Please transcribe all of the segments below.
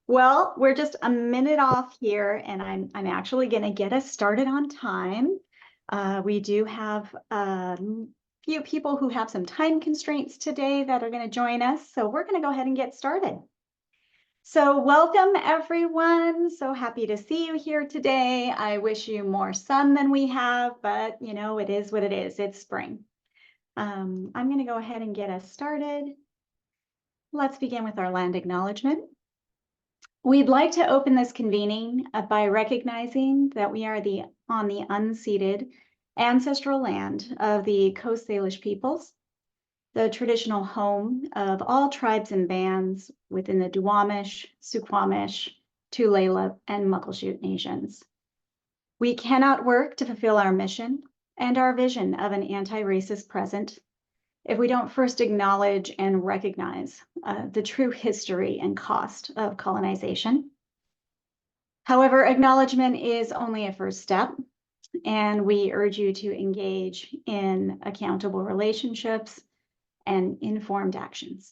Well, we're just a minute off here, and I'm actually going to get us started on time. We do have a few people who have some time constraints today that are going to join us, so we're going to go ahead and get started. So welcome, everyone. So happy to see you here today. I wish you more sun than we have, but you know, it is what it is. It's spring. I'm going to go ahead and get us started. Let's begin with our land acknowledgement. We'd like to open this convening by recognizing that we are on the unceded ancestral land of the Coast Salish peoples, the traditional home of all tribes and bands within the Duwamish, Suquamish, Tulalip, and Muckleshoot nations. We cannot work to fulfill our mission and our vision of an anti-racist present if we don't first acknowledge and recognize the true history and cost of colonization. However, acknowledgement is only a first step, and we urge you to engage in accountable relationships and informed actions.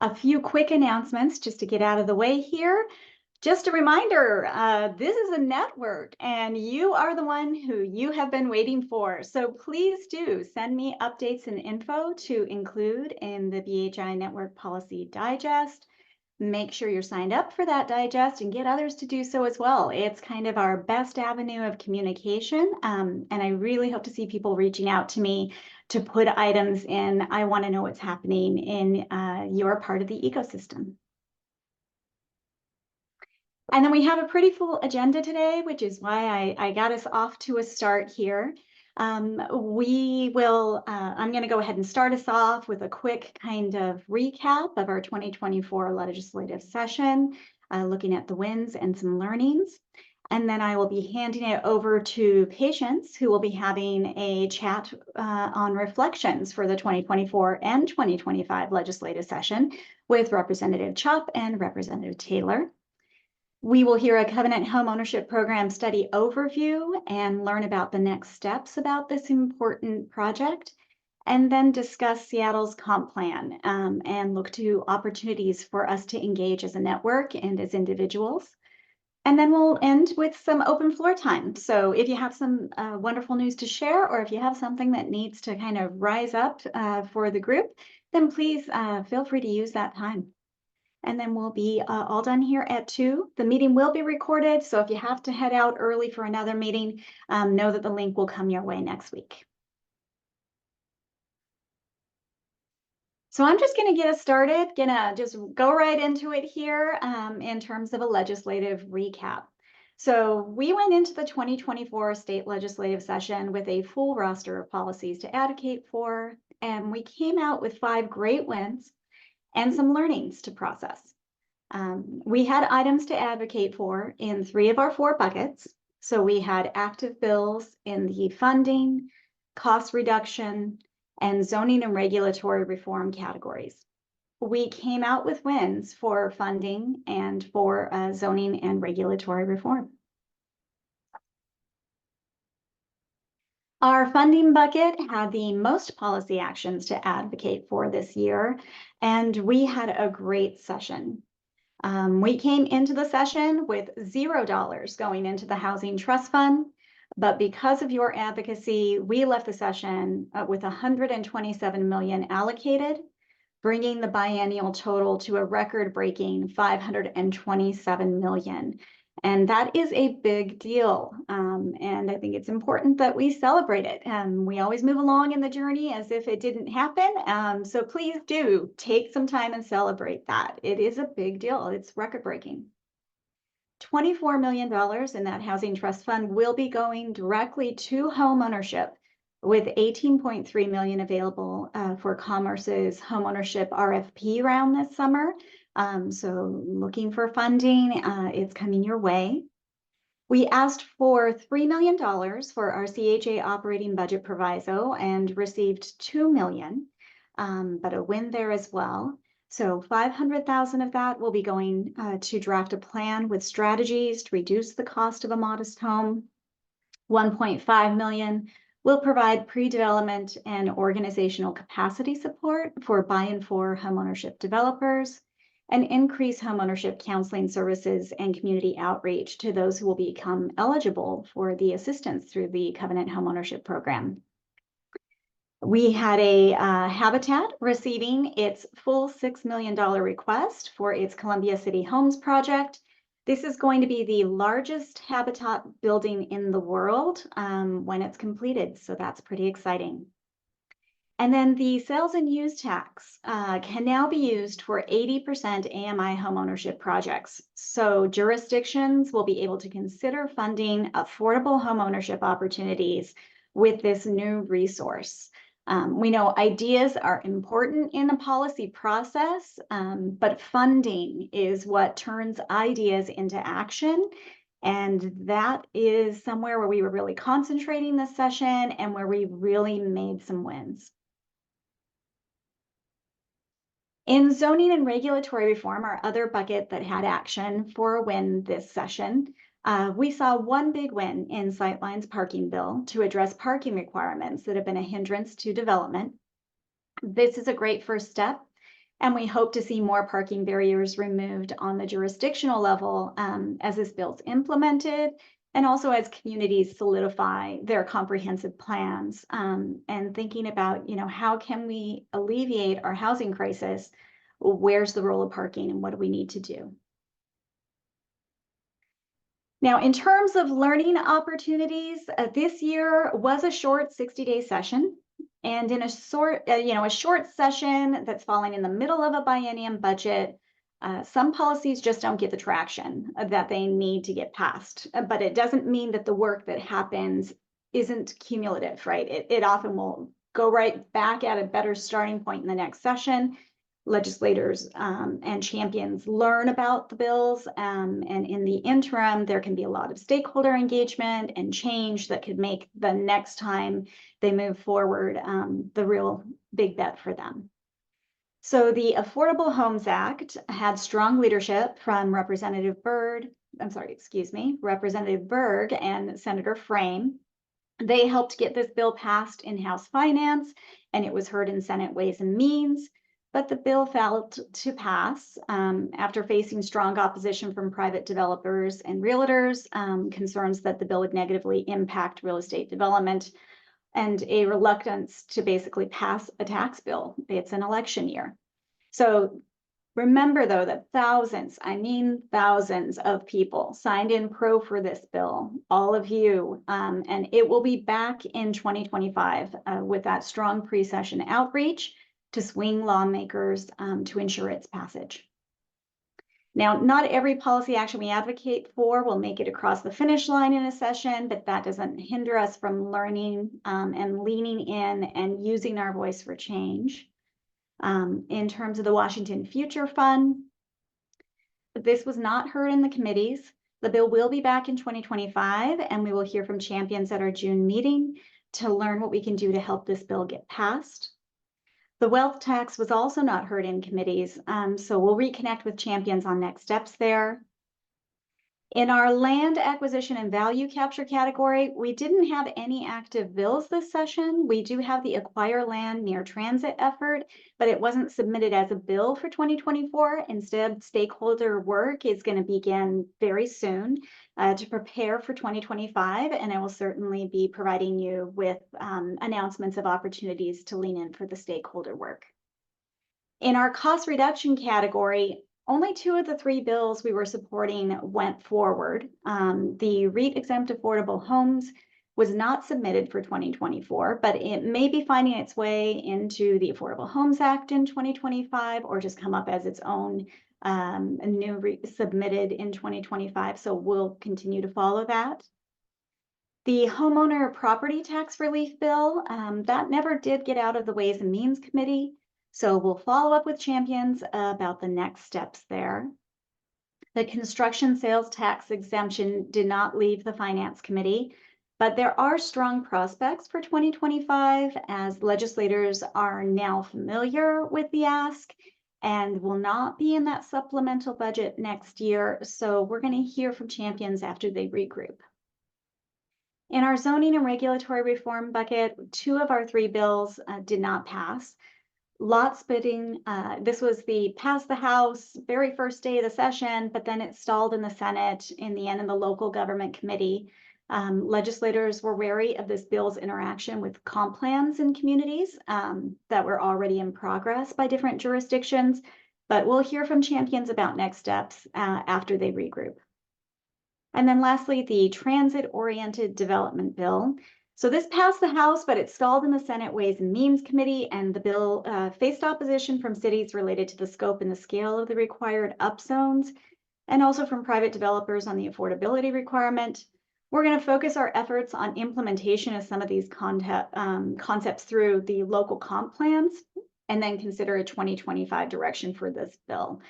A few quick announcements just to get out of the way here. Just a reminder, this is a network and you are the one who you have been waiting for. So please do send me updates and info to include in the BHI Network Policy Digest. Make sure you're signed up for that digest and get others to do so as well. It's kind of our best avenue of communication. And I really hope to see people reaching out to me to put items in. I want to know what's happening in your part of the ecosystem. And then we have a pretty full agenda today, which is why I got us off to a start here. I'm going to go ahead and start us off with a quick kind of recap of our 2024 legislative session, looking at the wins and some learnings. And then I will be handing it over to Patience, who will be having a chat on reflections for the 2024 and 2025 legislative session with Representative Chopp and Representative Taylor. We will hear a Covenant Homeownership Program Study overview and learn about the next steps about this important project, and then discuss Seattle's comp plan and look to opportunities for us to engage as a network and as individuals. And then we'll end with some open floor time. So if you have some wonderful news to share, or if you have something that needs to kind of rise up for the group, then please feel free to use that time. And then we'll be all done here at 2. The meeting will be recorded, so if you have to head out early for another meeting, know that the link will come your way next week. So I'm just going to get us started, gonna just go right into it here in terms of a legislative recap. So we went into the 2024 state legislative session with a full roster of policies to advocate for, and we came out with 5 great wins and some learnings to process. We had items to advocate for in 3 of our 4 buckets. So we had active bills in the funding, cost reduction, and zoning and regulatory reform categories. We came out with wins for funding and for zoning and regulatory reform. Our funding bucket had the most policy actions to advocate for this year, and we had a great session. We came into the session with $0 going into the Housing Trust Fund, but because of your advocacy, we left the session with $127 million allocated, bringing the biennial total to a record-breaking $527 million. And that is a big deal. And I think it's important that we celebrate it. We always move along in the journey as if it didn't happen. So please do take some time and celebrate that. It is a big deal. It's record-breaking. $24 million in that Housing Trust Fund will be going directly to home ownership, with $18.3 million available for Commerce's homeownership RFP round this summer. So looking for funding, it's coming your way. We asked for $3 million for our CHA operating budget proviso and received $2 million, but a win there as well. So $500,000 of that will be going to draft a plan with strategies to reduce the cost of a modest home. $1.5 million We'll provide pre-development and organizational capacity support for buy-and-for homeownership developers and increase homeownership counseling services and community outreach to those who will become eligible for the assistance through the Covenant Homeownership Program. We had a Habitat receiving its full $6 million request for its Columbia City Homes project. This is going to be the largest Habitat building in the world when it's completed, so that's pretty exciting. And then the sales and use tax can now be used for 80% AMI homeownership projects. So jurisdictions will be able to consider funding affordable homeownership opportunities with this new resource. We know ideas are important in the policy process, but funding is what turns ideas into action. And that is somewhere where we were really concentrating this session and where we really made some wins. In zoning and regulatory reform, our other bucket that had action for a win this session, we saw one big win in Sightline's parking bill to address parking requirements that have been a hindrance to development. This is a great first step, and we hope to see more parking barriers removed on the jurisdictional level as this bill's implemented, and also as communities solidify their comprehensive plans and thinking about, how can we alleviate our housing crisis? Where's the role of parking and what do we need to do? Now, in terms of learning opportunities, this year was a short 60-day session. And in a short session that's falling in the middle of a biennium budget, some policies just don't get the traction that they need to get passed. But it doesn't mean that the work that happens isn't cumulative, right? It often will go right back at a better starting point in the next session. Legislators and champions learn about the bills, and in the interim, there can be a lot of stakeholder engagement and change that could make the next time they move forward the real big bet for them. So the Affordable Homes Act had strong leadership from Representative Berg and Senator Frame. They helped get this bill passed in House Finance, and it was heard in Senate Ways and Means. But the bill failed to pass after facing strong opposition from private developers and realtors, concerns that the bill would negatively impact real estate development, and a reluctance to basically pass a tax bill. It's an election year. So remember, though, that thousands of people signed in pro for this bill, all of you, and it will be back in 2025 with that strong pre-session outreach to swing lawmakers to ensure its passage. Now, not every policy action we advocate for will make it across the finish line in a session, but that doesn't hinder us from learning and leaning in and using our voice for change. In terms of the Washington Future Fund, this was not heard in the committees. The bill will be back in 2025, and we will hear from champions at our June meeting to learn what we can do to help this bill get passed. The wealth tax was also not heard in committees, so we'll reconnect with champions on next steps there. In our land acquisition and value capture category, we didn't have any active bills this session. We do have the Acquire Land Near Transit effort, but it wasn't submitted as a bill for 2024. Instead, stakeholder work is going to begin very soon to prepare for 2025, and I will certainly be providing you with announcements of opportunities to lean in for the stakeholder work. In our cost reduction category, only 2 of the 3 bills we were supporting went forward. The REIT-exempt affordable homes was not submitted for 2024, but it may be finding its way into the Affordable Homes Act in 2025 or just come up as its own submitted in 2025. So we'll continue to follow that. The homeowner property tax relief bill, that never did get out of the Ways and Means Committee. So we'll follow up with champions about the next steps there. The construction sales tax exemption did not leave the Finance Committee, but there are strong prospects for 2025 as legislators are now familiar with the ask and will not be in that supplemental budget next year. So we're going to hear from champions after they regroup. In our zoning and regulatory reform bucket, 2 of our 3 bills did not pass. Lot splitting, this was the pass the House very first day of the session, but then it stalled in the Senate in the end in the local government committee. Legislators were wary of this bill's interaction with comp plans in communities that were already in progress by different jurisdictions, but we'll hear from champions about next steps after they regroup. And then lastly, the transit-oriented development bill. So this passed the House, but it stalled in the Senate Ways and Means Committee, and the bill faced opposition from cities related to the scope and the scale of the required upzones, and also from private developers on the affordability requirement. We're going to focus our efforts on implementation of some of these concepts through the local comp plans, and then consider a 2025 direction for this bill.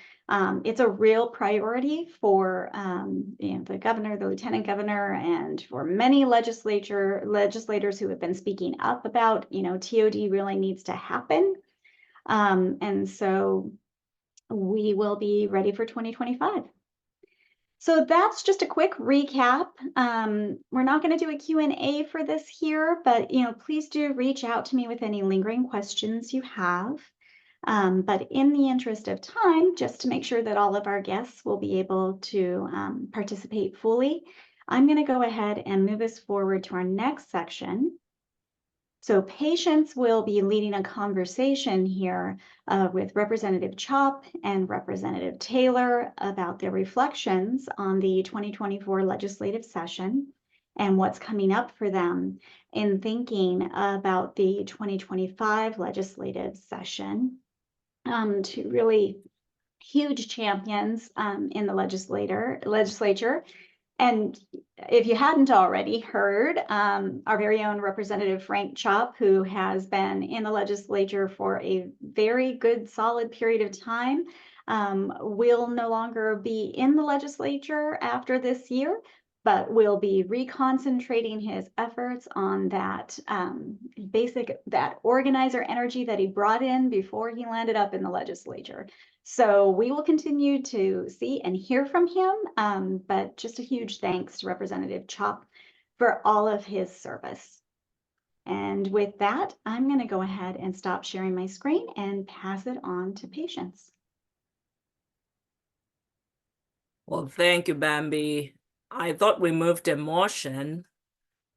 It's a real priority for the governor, the lieutenant governor, and for many legislators who have been speaking up about, TOD really needs to happen. And so we will be ready for 2025. So that's just a quick recap. We're not going to do a Q&A for this here, but please do reach out to me with any lingering questions you have. But in the interest of time, just to make sure that all of our guests will be able to participate fully, I'm going to go ahead and move us forward to our next section. So patients will be leading a conversation here with Representative Chopp and Representative Taylor about their reflections on the 2024 legislative session and what's coming up for them in thinking about the 2025 legislative session. Two really huge champions in the legislature. And if you hadn't already heard, our very own Representative Frank Chopp, who has been in the legislature for a very good, solid period of time, will no longer be in the legislature after this year, but will be reconcentrating his efforts on that that organizer energy that he brought in before he landed up in the legislature. So we will continue to see and hear from him, but just a huge thanks to Representative Chopp for all of his service. And with that, I'm going to go ahead and stop sharing my screen and pass it on to Patience. Well, thank you, Bambi. I thought we moved a motion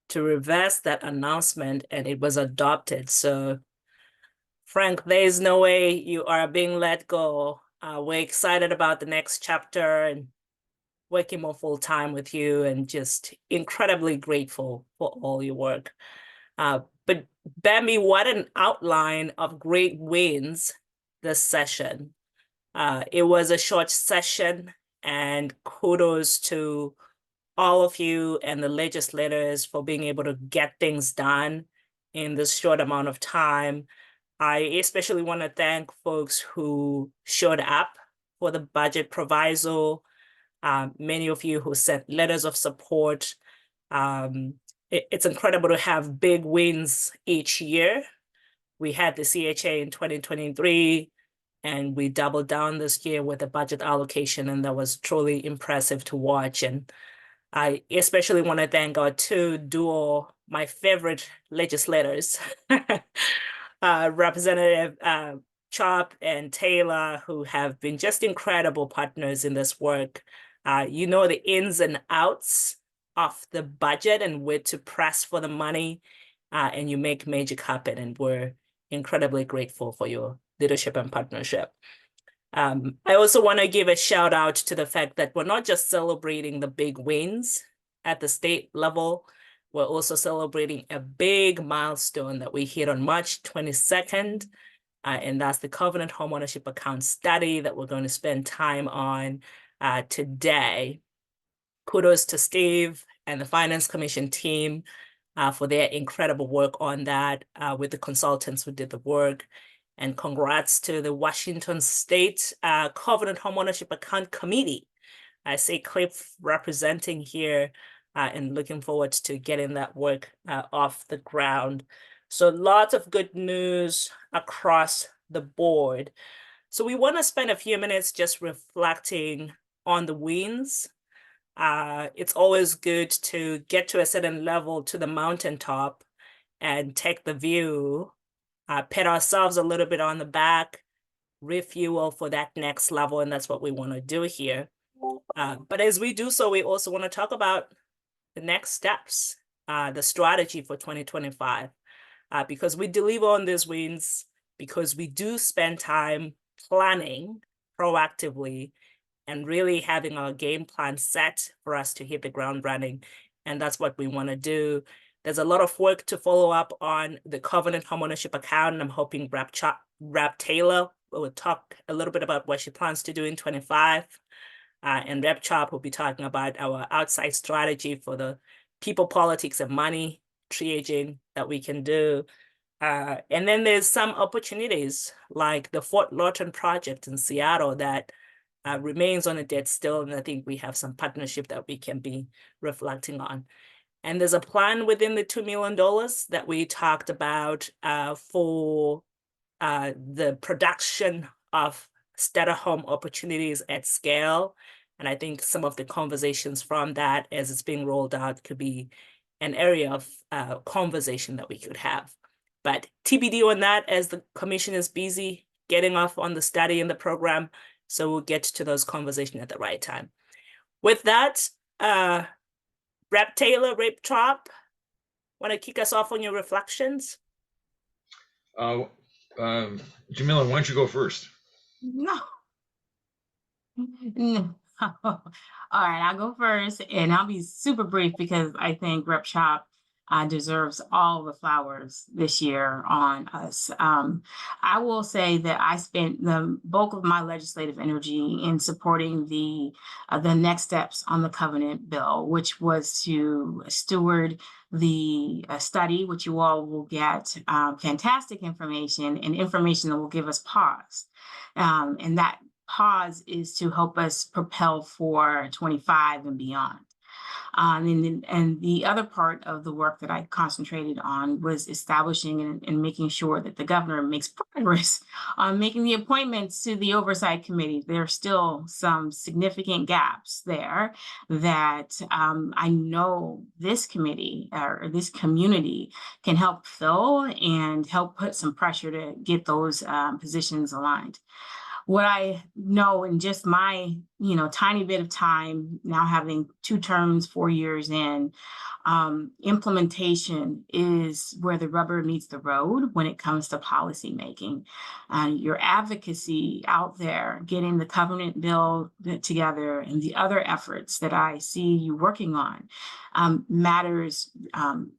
to reverse that announcement and it was adopted. So Frank, there is no way you are being let go. We're excited about the next chapter and working more full time with you and just incredibly grateful for all your work. But Bambi, what an outline of great wins this session. It was a short session and kudos to all of you and the legislators for being able to get things done in this short amount of time. I especially want to thank folks who showed up for the budget proviso, many of you who sent letters of support. It's incredible to have big wins each year. We had the CHA in 2023, and we doubled down this year with the budget allocation, and that was truly impressive to watch. And I especially want to thank our two duo, my favorite legislators, Representative Chopp and Taylor, who have been just incredible partners in this work. You know the ins and outs of the budget and where to press for the money, and you make magic happen, and we're incredibly grateful for your leadership and partnership. I also want to give a shout out to the fact that we're not just celebrating the big wins at the state level, we're also celebrating a big milestone that we hit on March 22nd, and that's the Covenant Homeownership Program Study that we're going to spend time on today. Kudos to Steve and the Finance Commission team for their incredible work on that with the consultants who did the work. And congrats to the Washington State Covenant Homeownership Account Committee. I see Cliff representing here and looking forward to getting that work off the ground. So lots of good news across the board. So we want to spend a few minutes just reflecting on the wins It's always good to get to a certain level, to the mountaintop, and take the view, pat ourselves a little bit on the back, refuel for that next level, and that's what we want to do here. But as we do so, we also want to talk about the next steps, the strategy for 2025, because we deliver on these wins, because we do spend time planning proactively and really having our game plan set for us to hit the ground running. And that's what we want to do. There's a lot of work to follow up on the Covenant Homeownership account, and I'm hoping Rep Taylor will talk a little bit about what she plans to do in 25. And Rep Chopp will be talking about our outside strategy for the people, politics, and money triaging that we can do. And then there's some opportunities like the Fort Lawton project in Seattle that remains on a dead still, and I think we have some partnership that we can be reflecting on. And there's a plan within the $2 million that we talked about for the production of starter home opportunities at scale. And I think some of the conversations from that as it's being rolled out could be an area of conversation that we could have. But TBD on that, as the commission is busy getting off on the study and the program. So we'll get to those conversations at the right time. With that, Rep Taylor, Rep Chopp, want to kick us off on your reflections? Jamila, why don't you go first? No. No. All right, I'll go first, and I'll be super brief because I think Rep Chopp deserves all the flowers this year on us. I will say that I spent the bulk of my legislative energy in supporting the next steps on the Covenant bill, which was to steward the study, which you all will get fantastic information and information that will give us pause. And that pause is to help us propel for 25 and beyond. And the other part of the work that I concentrated on was establishing and making sure that the governor makes progress on making the appointments to the oversight committee. There are still some significant gaps there that I know this committee or this community can help fill and help put some pressure to get those positions aligned. What I know in just my, tiny bit of time now, having 2 terms, 4 years in, implementation is where the rubber meets the road when it comes to policy making. Your advocacy out there, getting the Covenant bill together, and the other efforts that I see you working on matters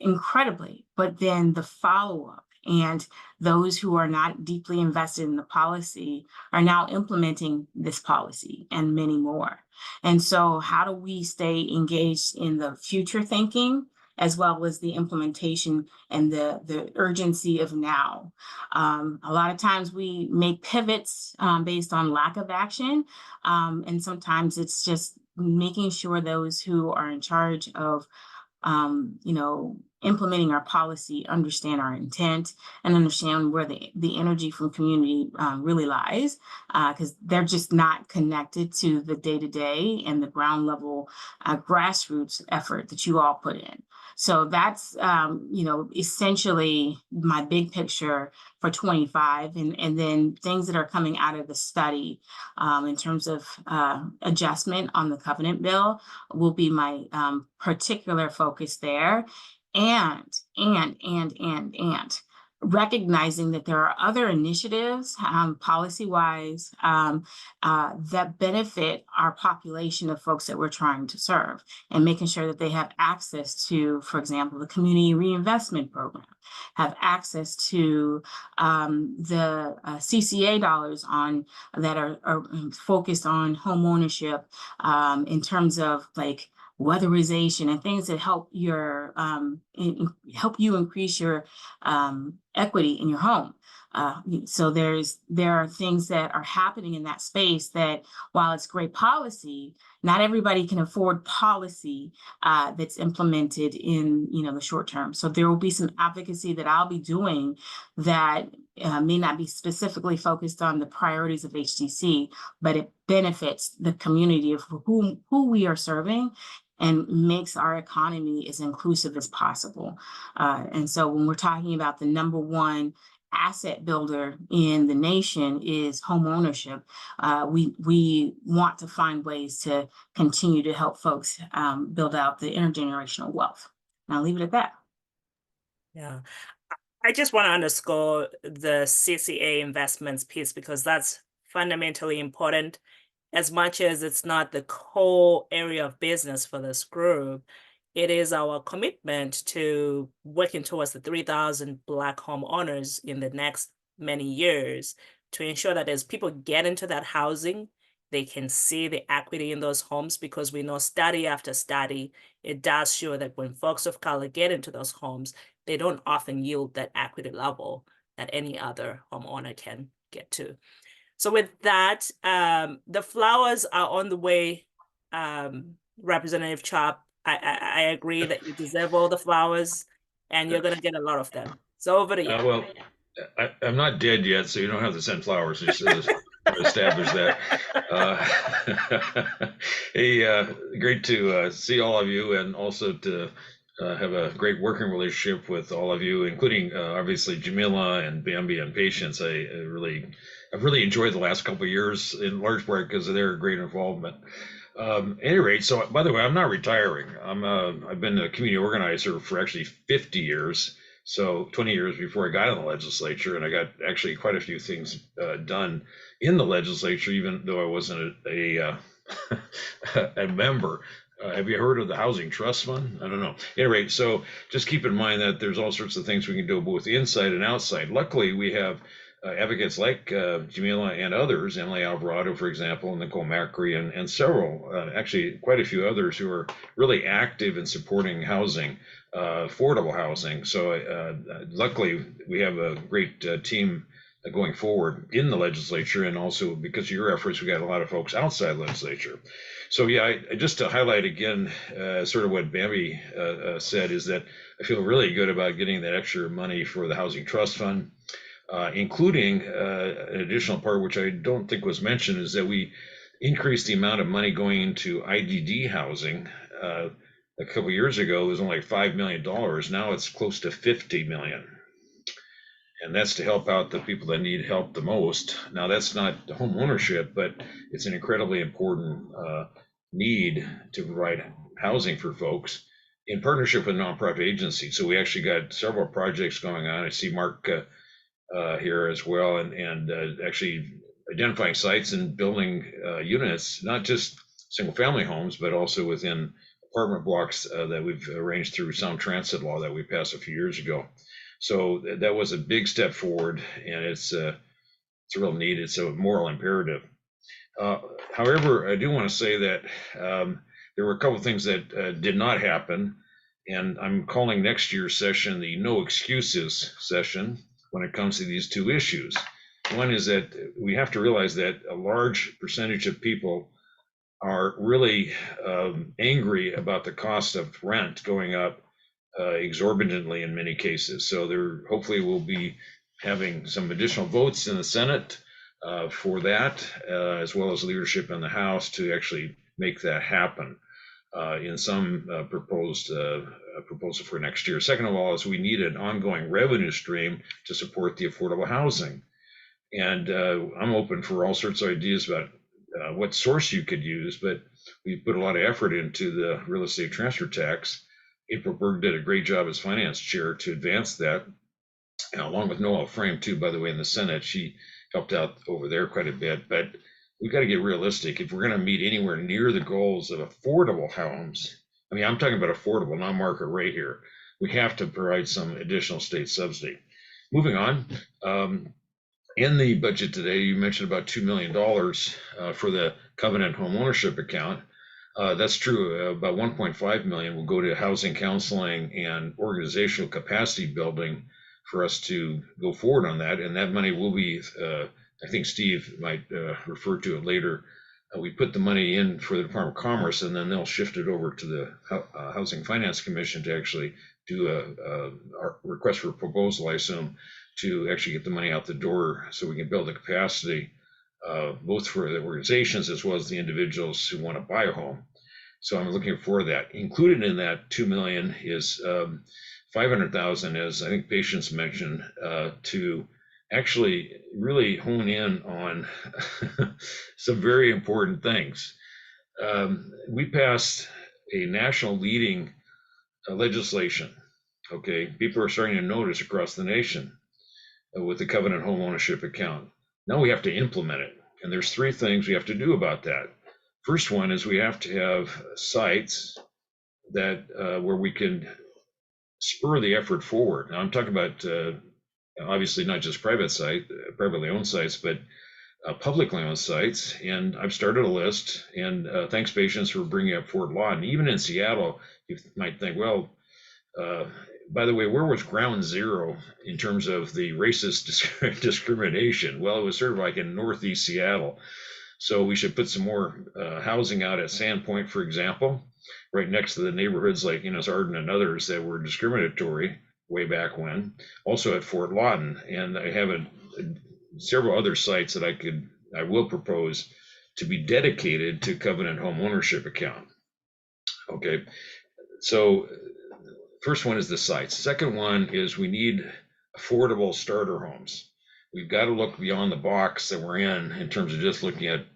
incredibly. But then the follow-up, and those who are not deeply invested in the policy are now implementing this policy and many more. And so how do we stay engaged in the future thinking as well as the implementation and the urgency of now? A lot of times we make pivots based on lack of action. And sometimes it's just making sure those who are in charge of implementing our policy understand our intent and understand where the energy from community really lies, because they're just not connected to the day-to-day and the ground level grassroots effort that you all put in. So that's, essentially my big picture for 25, and then things that are coming out of the study in terms of adjustment on the Covenant bill will be my particular focus there. And recognizing that there are other initiatives, policy-wise, that benefit our population of folks that we're trying to serve, and making sure that they have access to, for example, the Community Reinvestment Program, have access to the CCA dollars that are focused on home ownership in terms of like weatherization and things that help you increase your equity in your home. So there are things that are happening in that space that, while it's great policy, not everybody can afford policy that's implemented in the short term. So there will be some advocacy that I'll be doing that may not be specifically focused on the priorities of HTC, but it benefits the community of who we are serving and makes our economy as inclusive as possible. And so when we're talking about the number one asset builder in the nation is home ownership, we want to find ways to continue to help folks build out the intergenerational wealth. And I'll leave it at that. Yeah. I just want to underscore the CCA investments piece because that's fundamentally important. As much as it's not the core area of business for this group, it is our commitment to working towards the 3,000 Black homeowners in the next many years to ensure that as people get into that housing, they can see the equity in those homes, because we know study after study, it does show that when folks of color get into those homes, they don't often yield that equity level that any other homeowner can get to. So with that, the flowers are on the way. Representative Chopp, I agree that you deserve all the flowers and you're going to get a lot of them. So over to you. Well, I'm not dead yet, so you don't have to send flowers. Just establish that. Hey, great to see all of you, and also to have a great working relationship with all of you, including obviously Jamila and Bambi and Patience. I've really enjoyed the last couple of years, in large part because of their great involvement. At any rate, so by the way, I'm not retiring. I've been a community organizer for actually 50 years. So 20 years before I got in the legislature, and I got actually quite a few things done in the legislature, even though I wasn't a member. Have you heard of the Housing Trust Fund? I don't know. Anyway, so just keep in mind that there's all sorts of things we can do both inside and outside. Luckily, we have advocates like Jamila and others, Emily Alvarado, for example, Nicole Macri, and several, actually quite a few others who are really active in supporting housing, affordable housing. So luckily, we have a great team going forward in the legislature, and also because of your efforts, we got a lot of folks outside legislature. So yeah, just to highlight again, sort of what Bambi said, is that I feel really good about getting that extra money for the Housing Trust Fund, including an additional part, which I don't think was mentioned, is that we increased the amount of money going into IDD housing. A couple of years ago, it was only like $5 million. Now it's close to 50 million. And that's to help out the people that need help the most. Now, that's not home ownership, but it's an incredibly important need to provide housing for folks in partnership with nonprofit agencies. So we actually got several projects going on. I see Mark here as well, and actually identifying sites and building units, not just single family homes, but also within apartment blocks that we've arranged through sound transit law that we passed a few years ago. So that was a big step forward, and it's a real need. It's a moral imperative. However, I do want to say that there were a couple of things that did not happen, and I'm calling next year's session the no excuses session when it comes to these two issues. One is that we have to realize that a large percentage of people are really angry about the cost of rent going up exorbitantly in many cases. So there hopefully will be having some additional votes in the Senate for that, as well as leadership in the House to actually make that happen in some proposal for next year. Second of all, is we need an ongoing revenue stream to support the affordable housing. And I'm open for all sorts of ideas about what source you could use, but we put a lot of effort into the real estate transfer tax. April Berg did a great job as finance chair to advance that, and along with Noel Frame too, by the way, in the Senate. She helped out over there quite a bit, but we've got to get realistic. If we're going to meet anywhere near the goals of affordable homes, I mean, I'm talking about affordable, not market rate here, we have to provide some additional state subsidy. Moving on, in the budget today, you mentioned about $2 million for the Covenant Homeownership account. That's true. About 1.5 million will go to housing counseling and organizational capacity building for us to go forward on that. And that money will be, I think Steve might refer to it later. We put the money in for the Department of Commerce, and then they'll shift it over to the Housing Finance Commission to actually do a request for a proposal, I assume, to actually get the money out the door so we can build the capacity, both for the organizations as well as the individuals who want to buy a home. So I'm looking for that. Included in that 2 million is 500,000, as I think Patience mentioned, to actually really hone in on some very important things. We passed a national leading legislation. Okay, people are starting to notice across the nation with the Covenant Homeownership Account. Now we have to implement it, and there's 3 things we have to do about that. First one is we have to have sites that where we can spur the effort forward. Now I'm talking about obviously not just privately owned sites, but publicly owned sites. And I've started a list, and thanks Patience for bringing up Fort Lawton. Even in Seattle, you might think, well, by the way, where was ground zero in terms of the racist discrimination? Well, it was sort of like in Northeast Seattle. So we should put some more housing out at Sandpoint, for example, right next to the neighborhoods like Arden and others that were discriminatory way back when. Also at Fort Lawton, and I have several other sites that I will propose to be dedicated to Covenant Homeownership Account. Okay, so first one is the sites. Second one is we need affordable starter homes. We've got to look beyond the box that we're in terms of just looking at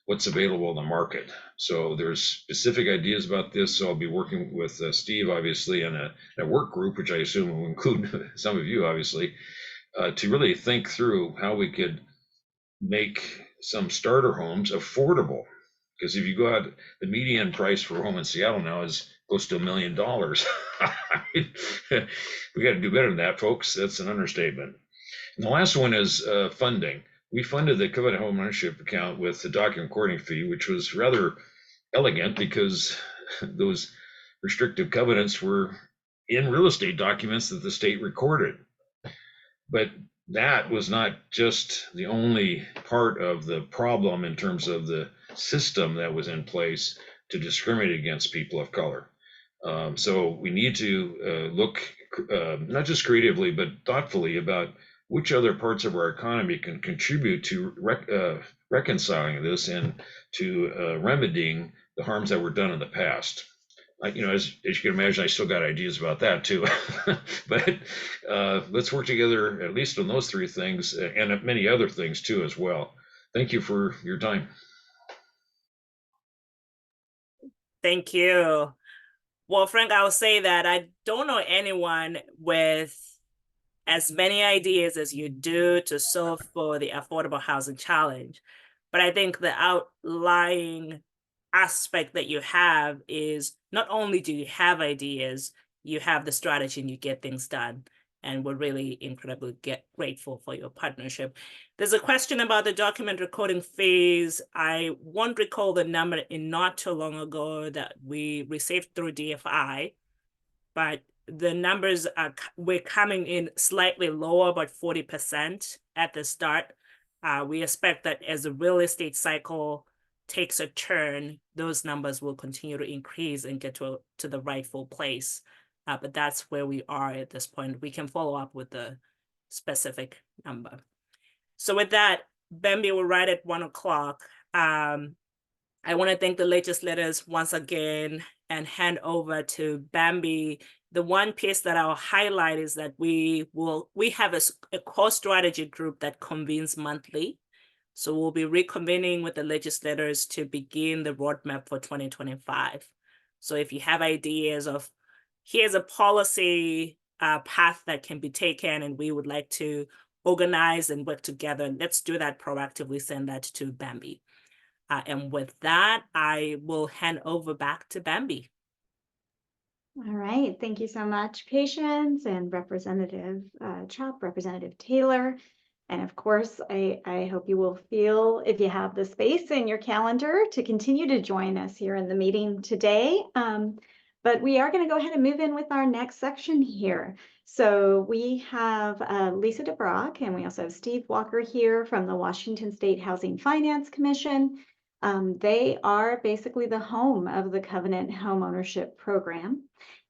what's available in the market. So there's specific ideas about this. So I'll be working with Steve, obviously, in a work group, which I assume will include some of you, obviously, to really think through how we could make some starter homes affordable. Because if you go out, the median price for a home in Seattle now is close to $1 million. We got to do better than that, folks. That's an understatement. And the last one is funding. We funded the Covenant Homeownership Account with the document recording fee, which was rather elegant because those restrictive covenants were in real estate documents that the state recorded. But that was not just the only part of the problem in terms of the system that was in place to discriminate against people of color. So we need to look not just creatively, but thoughtfully about which other parts of our economy can contribute to reconciling this and to remedying the harms that were done in the past. As you can imagine, I still got ideas about that too. But let's work together at least on those 3 things and many other things too as well. Thank you for your time. Thank you. Well, Frank, I'll say that I don't know anyone with as many ideas as you do to solve for the affordable housing challenge. But I think the outlying aspect that you have is not only do you have ideas, you have the strategy and you get things done. And we're really incredibly grateful for your partnership. There's a question about the document recording fees. I won't recall the number in not too long ago that we received through DFI, but the numbers we're coming in slightly lower, about 40% at the start. We expect that as the real estate cycle takes a turn, those numbers will continue to increase and get to the rightful place. But that's where we are at this point. We can follow up with the specific number. So with that, Bambi, we're right at 1 o'clock. I want to thank the legislators once again and hand over to Bambi. The one piece that I'll highlight is that we have a core strategy group that convenes monthly. So we'll be reconvening with the legislators to begin the roadmap for 2025. So if you have ideas of, here's a policy path that can be taken and we would like to organize and work together, let's do that proactively, send that to Bambi. And with that, I will hand over back to Bambi. All right, thank you so much, Patience and Representative Chopp, Representative Taylor. And of course, I hope you will feel, if you have the space in your calendar, to continue to join us here in the meeting today. But we are going to go ahead and move in with our next section here. So we have Lisa DeBrock, and we also have Steve Walker here from the Washington State Housing Finance Commission. They are basically the home of the Covenant Homeownership Program.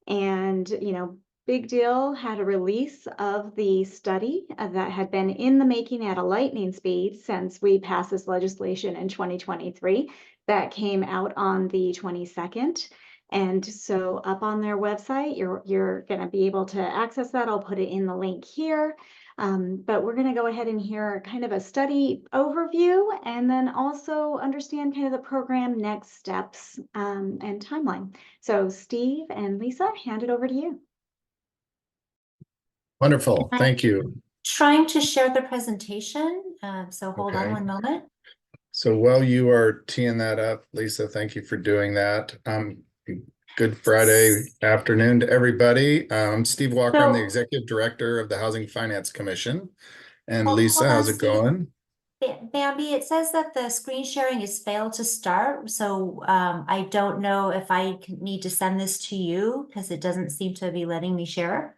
And, you know, big deal, had a release of the study that had been in the making at a lightning speed since we passed this legislation in 2023. That came out on the 22nd. And so up on their website, you're going to be able to access that. I'll put it in the link here. But we're going to go ahead and hear kind of a study overview and then also understand kind of the program next steps and timeline. So Steve and Lisa, hand it over to you. Wonderful. Thank you. Trying to share the presentation, so hold on Okay. one moment. So while you are teeing that up, Lisa, thank you for doing that. Good Friday afternoon to everybody. I'm Steve Walker. I'm the So- Executive Director of the Housing Finance Commission. And Hold Lisa, on, how's it Steve. going? Bambi, it says that the screen sharing is failed to start. So I don't know if I need to send this to you because it doesn't seem to be letting me share.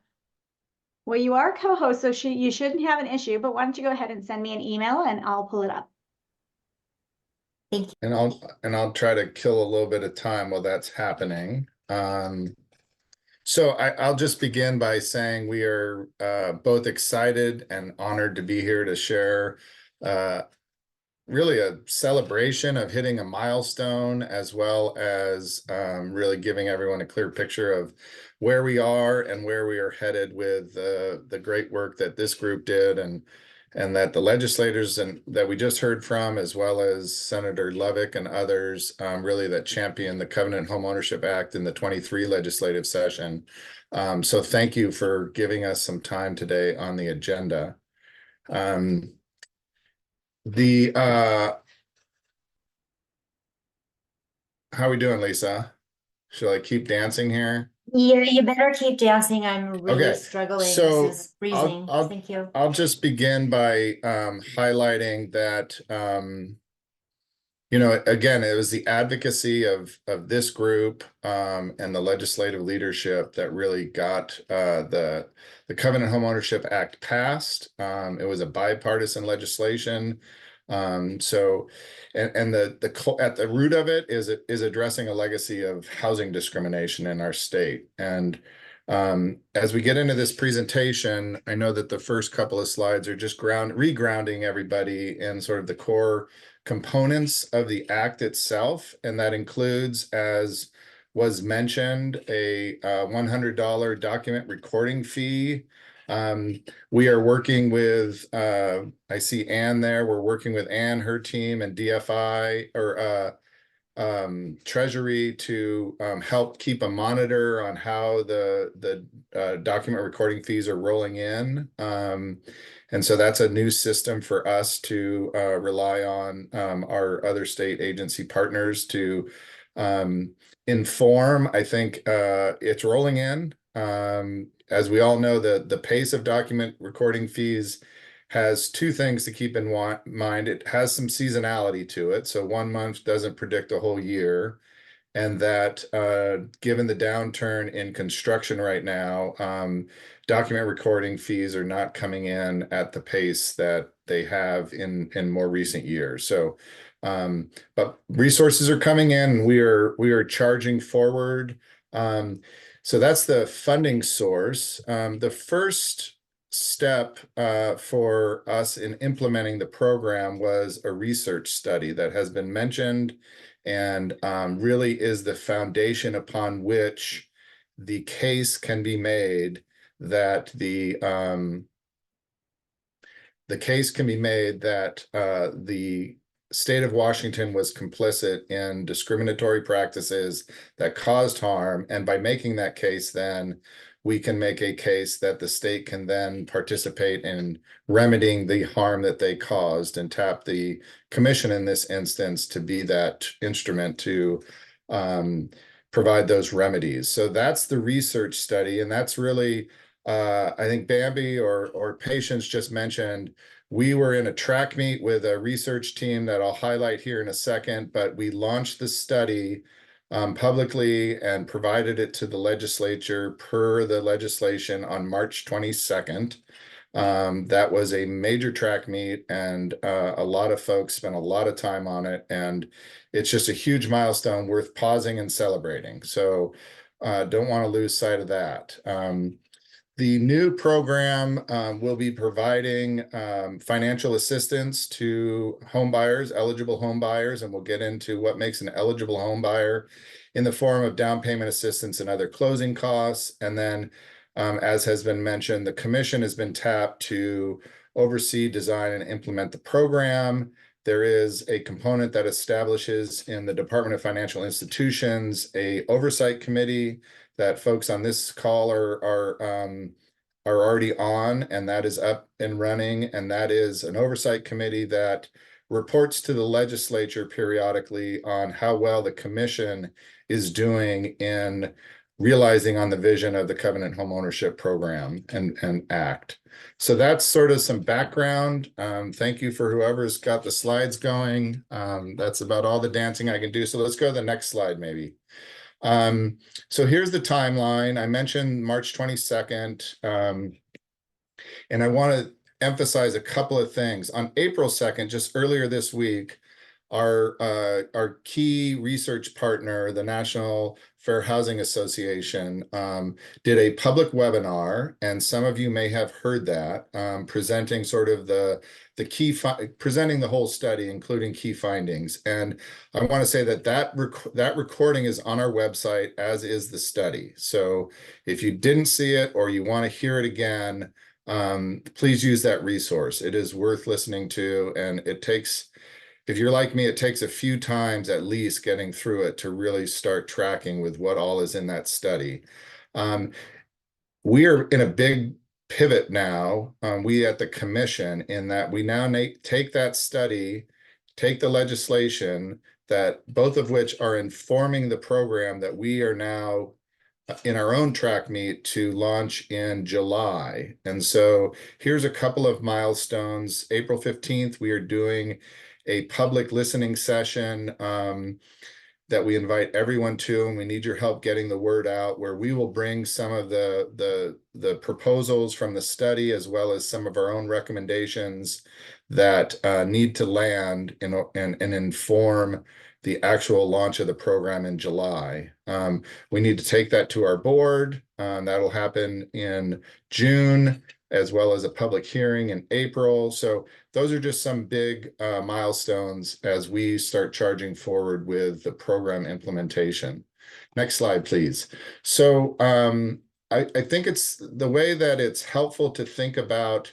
Well, you are co-host, so you shouldn't have an issue, but why don't you go ahead and send me an email and I'll pull it up. Thank you. And I'll try to kill a little bit of time while that's happening. So I'll just begin by saying we are both excited and honored to be here to share really a celebration of hitting a milestone, as well as really giving everyone a clear picture of where we are and where we are headed with the great work that this group did and that the legislators and that we just heard from, as well as Senator Lovick and others, really that championed the Covenant Homeownership Act in the 23 legislative session. So thank you for giving us some time today on the agenda. How are we doing, Lisa? Should I keep dancing here? Yeah, you better keep dancing. I'm really Okay, struggling. so This is freezing. Thank you. I'll just begin by highlighting that you know, again, it was the advocacy of this group and the legislative leadership that really got the Covenant Homeownership Act passed. It was a bipartisan legislation. So, and at the root of it is addressing a legacy of housing discrimination in our state. And as we get into this presentation, I know that the first couple of slides are just regrounding everybody in sort of the core components of the act itself, and that includes, as was mentioned, a $100 document recording fee. We are working with, I see Ann there, we're working with Ann, her team, and DFI, or Treasury to help keep a monitor on how the document recording fees are rolling in. And so that's a new system for us to rely on our other state agency partners to inform. I think it's rolling in. As we all know, the pace of document recording fees has two things to keep in mind. It has some seasonality to it. So 1 month doesn't predict a whole year. And that given the downturn in construction right now, document recording fees are not coming in at the pace that they have in more recent years. So, but resources are coming in. We are charging forward. So that's the funding source. The first step for us in implementing the program was a research study that has been mentioned and really is the foundation upon which the case can be made that the state of Washington was complicit in discriminatory practices that caused harm. And by making that case, then we can make a case that the state can then participate in remedying the harm that they caused and tap the commission in this instance to be that instrument to provide those remedies. So that's the research study. And that's really, I think Bambi or Patience just mentioned, we were in a track meet with a research team that I'll highlight here in a second, but we launched the study publicly and provided it to the legislature per the legislation on March 22nd. That was a major track meet, and a lot of folks spent a lot of time on it, and it's just a huge milestone worth pausing and celebrating. So don't want to lose sight of that. The new program will be providing financial assistance to home buyers, eligible home buyers, and we'll get into what makes an eligible home buyer in the form of down payment assistance and other closing costs. And then, as has been mentioned, the commission has been tapped to oversee, design, and implement the program. There is a component that establishes in the Department of Financial Institutions a oversight committee that folks on this call are already on, and that is up and running. And that is an oversight committee that reports to the legislature periodically on how well the commission is doing in realizing on the vision of the Covenant Homeownership Program and Act. So that's sort of some background. Thank you for whoever's got the slides going. That's about all the dancing I can do. So let's go to the next slide, maybe. So here's the timeline. I mentioned March 22nd, and I want to emphasize a couple of things. On April 2nd, just earlier this week, our key research partner, the National Fair Housing Association, did a public webinar, and some of you may have heard that, presenting sort of presenting the whole study, including key findings. And I want to say that recording is on our website, as is the study. So if you didn't see it or you want to hear it again, please use that resource. It is worth listening to, and it takes, if you're like me, it takes a few times at least getting through it to really start tracking with what all is in that study. We are in a big pivot now, we at the commission, in that we now take that study, take the legislation, that both of which are informing the program that we are now in our own track meet to launch in July. And so here's a couple of milestones. April 15th, we are doing a public listening session that we invite everyone to, and we need your help getting the word out, where we will bring some of the proposals from the study, as well as some of our own recommendations that need to land and inform the actual launch of the program in July. We need to take that to our board. That'll happen in June, as well as a public hearing in April. So those are just some big milestones as we start charging forward with the program implementation. Next slide, please. So I think it's the way that it's helpful to think about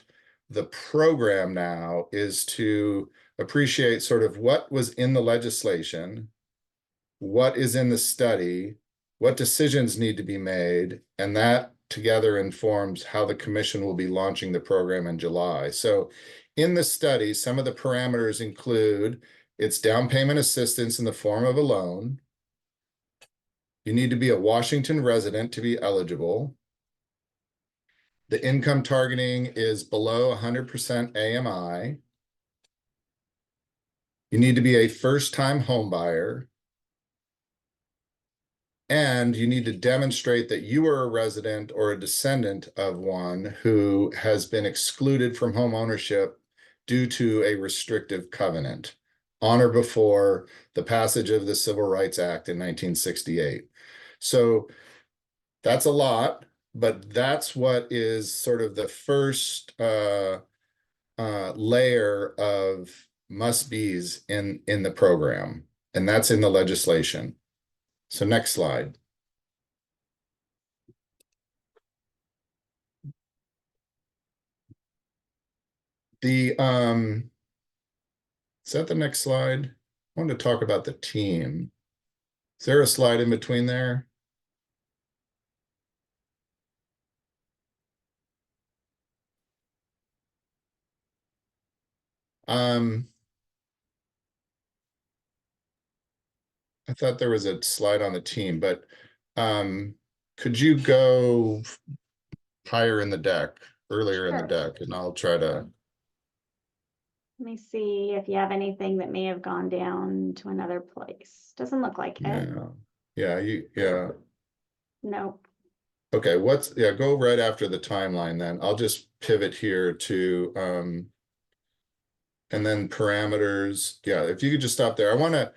the program now is to appreciate sort of what was in the legislation, what is in the study, what decisions need to be made, and that together informs how the commission will be launching the program in July. So in the study, some of the parameters include its down payment assistance in the form of a loan. You need to be a Washington resident to be eligible. The income targeting is below 100% AMI. You need to be a first-time home buyer. And you need to demonstrate that you are a resident or a descendant of one who has been excluded from home ownership due to a restrictive covenant on or before the passage of the Civil Rights Act in 1968. So that's a lot, but that's what is sort of the first layer of must-be's in the program, and that's in the legislation. So next slide. Is that the next slide? I wanted to talk about the team. Is there a slide in between there? I thought there was a slide on the team, but could you go higher in the deck, earlier in the deck, and I'll try to. Let me see if you have anything that may have gone down to another place. Doesn't look like it. Yeah, yeah. No. Okay, go right after the timeline then. I'll just pivot here to, and then parameters. Yeah, if you could just stop there. I want to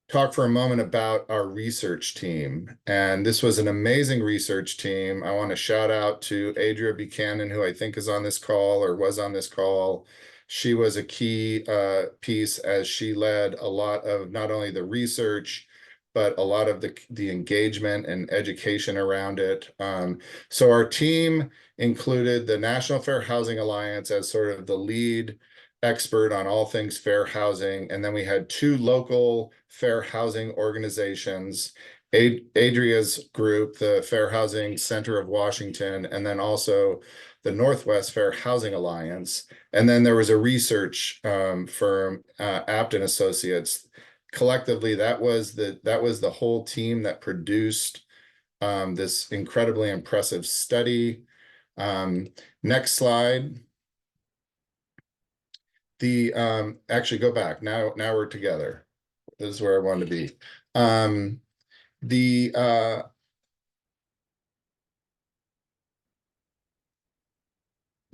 talk for a moment about our research team. And this was an amazing research team. I want to shout out to Adria Buchanan, who I think is on this call or was on this call. She was a key piece as she led a lot of not only the research, but a lot of the engagement and education around it. So our team included the National Fair Housing Alliance as sort of the lead expert on all things fair housing. And then we had two local fair housing organizations, Adria's group, the Fair Housing Center of Washington, and then also the Northwest Fair Housing Alliance. And then there was a research firm, Apton Associates. Collectively, that was the whole team that produced this incredibly impressive study. Next slide. Actually go back. Now we're together. This is where I want to be.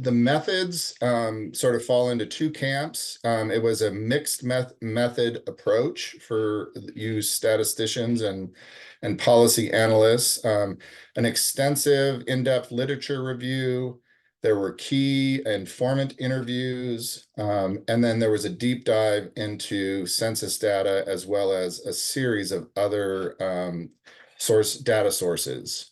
The methods sort of fall into two camps. It was a mixed method approach for you statisticians and policy analysts, an extensive in-depth literature review. There were key informant interviews, and then there was a deep dive into census data as well as a series of other data sources.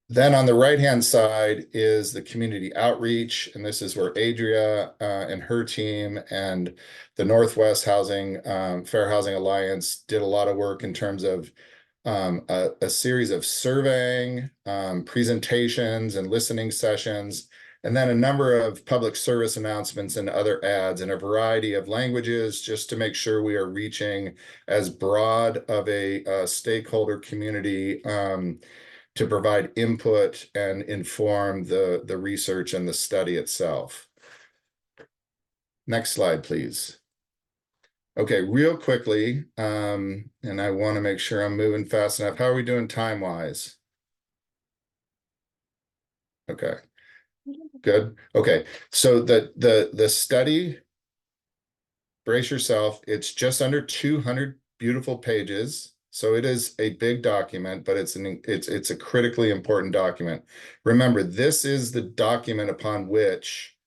Then on the right-hand side is the community outreach, and this is where Adria and her team and the Northwest Fair Housing Alliance did a lot of work in terms of a series of surveying, presentations and listening sessions, and then a number of public service announcements and other ads in a variety of languages, just to make sure we are reaching as broad of a stakeholder community to provide input and inform the research and the study itself. Next slide, please. Okay, real quickly, and I want to make sure I'm moving fast enough. How are we doing time-wise? Okay, good. Okay, so the study, brace yourself, it's just under 200 beautiful pages. So it is a big document, but it's a critically important document. Remember, this is the document upon which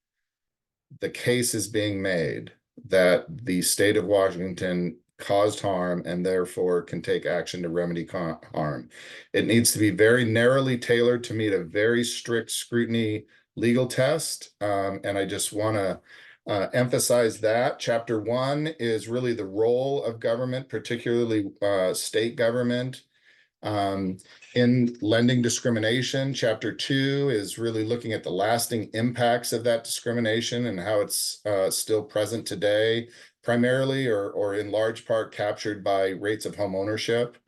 the case is being made that the state of Washington caused harm and therefore can take action to remedy harm. It needs to be very narrowly tailored to meet a very strict scrutiny legal test. And I just want to emphasize that. Chapter 1 is really the role of government, particularly state government, in lending discrimination. Chapter 2 is really looking at the lasting impacts of that discrimination and how it's still present today, primarily or in large part captured by rates of home ownership.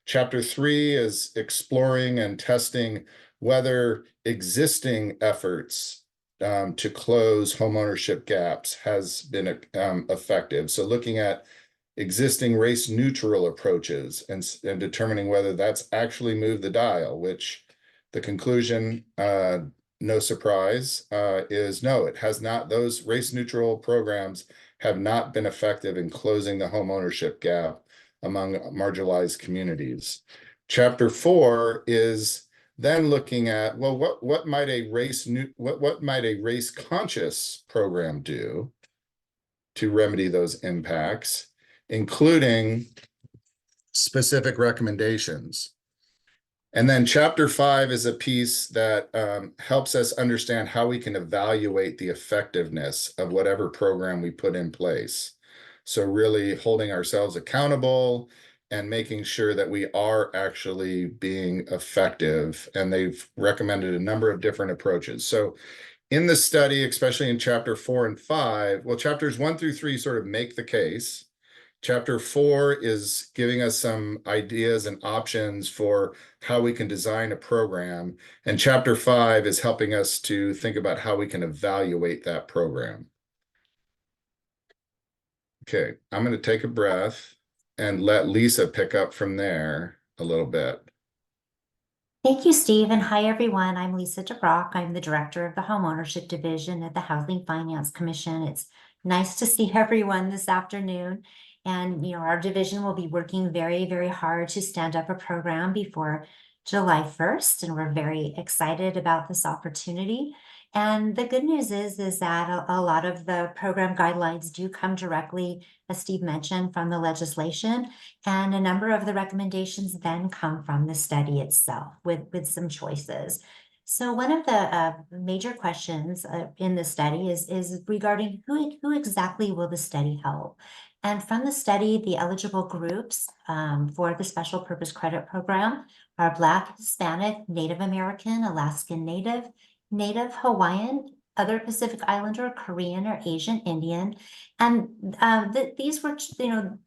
Chapter 3 is exploring and testing whether existing efforts to close homeownership gaps has been effective. So looking at existing race neutral approaches and determining whether that's actually moved the dial, which the conclusion, no surprise, is no, it has not. Those race neutral programs have not been effective in closing the homeownership gap among marginalized communities. Chapter 4 is then looking at, well, what might a race conscious program do to remedy those impacts, including specific recommendations. And then chapter 5 is a piece that helps us understand how we can evaluate the effectiveness of whatever program we put in place. So really holding ourselves accountable and making sure that we are actually being effective. And they've recommended a number of different approaches. So in the study, especially in chapter 4 and 5, well, chapters 1 through 3 sort of make the case. Chapter 4 is giving us some ideas and options for how we can design a program. And chapter 5 is helping us to think about how we can evaluate that program. Okay, I'm going to take a breath and let Lisa pick up from there a little bit. Thank you, Steve, and hi, everyone. I'm Lisa DeBrock. I'm the Director of the Homeownership Division at the Housing Finance Commission. It's nice to see everyone this afternoon. And, our division will be working very, very hard to stand up a program before July 1st, and we're very excited about this opportunity. And the good news is that a lot of the program guidelines do come directly, as Steve mentioned, from the legislation. And a number of the recommendations then come from the study itself with some choices. So one of the major questions in the study is regarding who exactly will the study help? And from the study, the eligible groups for the Special Purpose Credit Program are Black, Hispanic, Native American, Alaskan Native, Native Hawaiian, other Pacific Islander, Korean, or Asian Indian. And these were,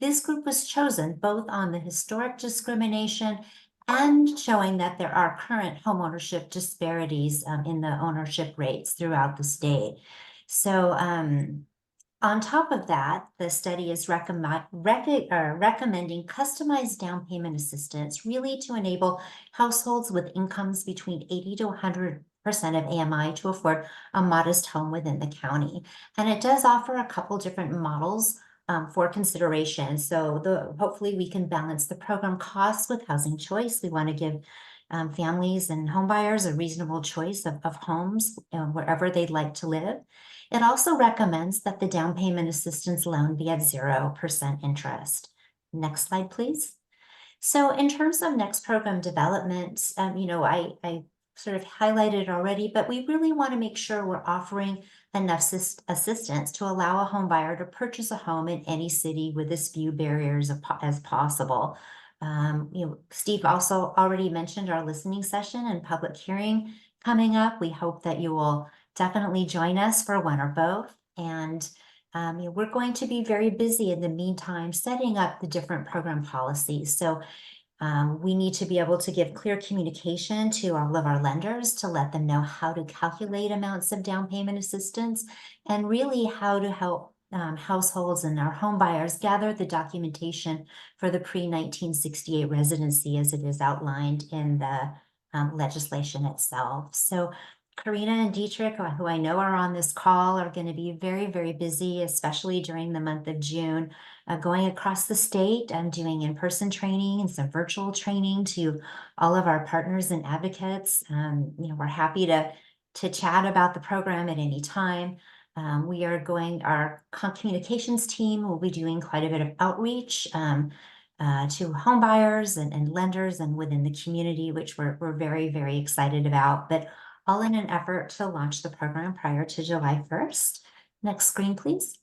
this group was chosen both on the historic discrimination and showing that there are current homeownership disparities in the ownership rates throughout the state. So on top of that, the study is recommending customized down payment assistance, really to enable households with incomes between 80 to 100% of AMI to afford a modest home within the county. And it does offer a couple different models for consideration. So hopefully we can balance the program costs with housing choice. We want to give families and homebuyers a reasonable choice of homes wherever they'd like to live. It also recommends that the down payment assistance loan be at 0% interest. Next slide, please. So in terms of next program development, I sort of highlighted already, but we really want to make sure we're offering enough assistance to allow a home buyer to purchase a home in any city with as few barriers as possible. Steve also already mentioned our listening session and public hearing coming up. We hope that you will definitely join us for one or both. And we're going to be very busy in the meantime setting up the different program policies. So we need to be able to give clear communication to all of our lenders to let them know how to calculate amounts of down payment assistance and really how to help households and our home buyers gather the documentation for the pre-1968 residency as it is outlined in the legislation itself. So Karina and Dietrich, who I know are on this call, are going to be very, very busy, especially during the month of June, going across the state and doing in-person training and some virtual training to all of our partners and advocates. We're happy to chat about the program at any time. Our communications team will be doing quite a bit of outreach to home buyers and lenders and within the community, which we're very, very excited about. But all in an effort to launch the program prior to July 1st. Next screen, please.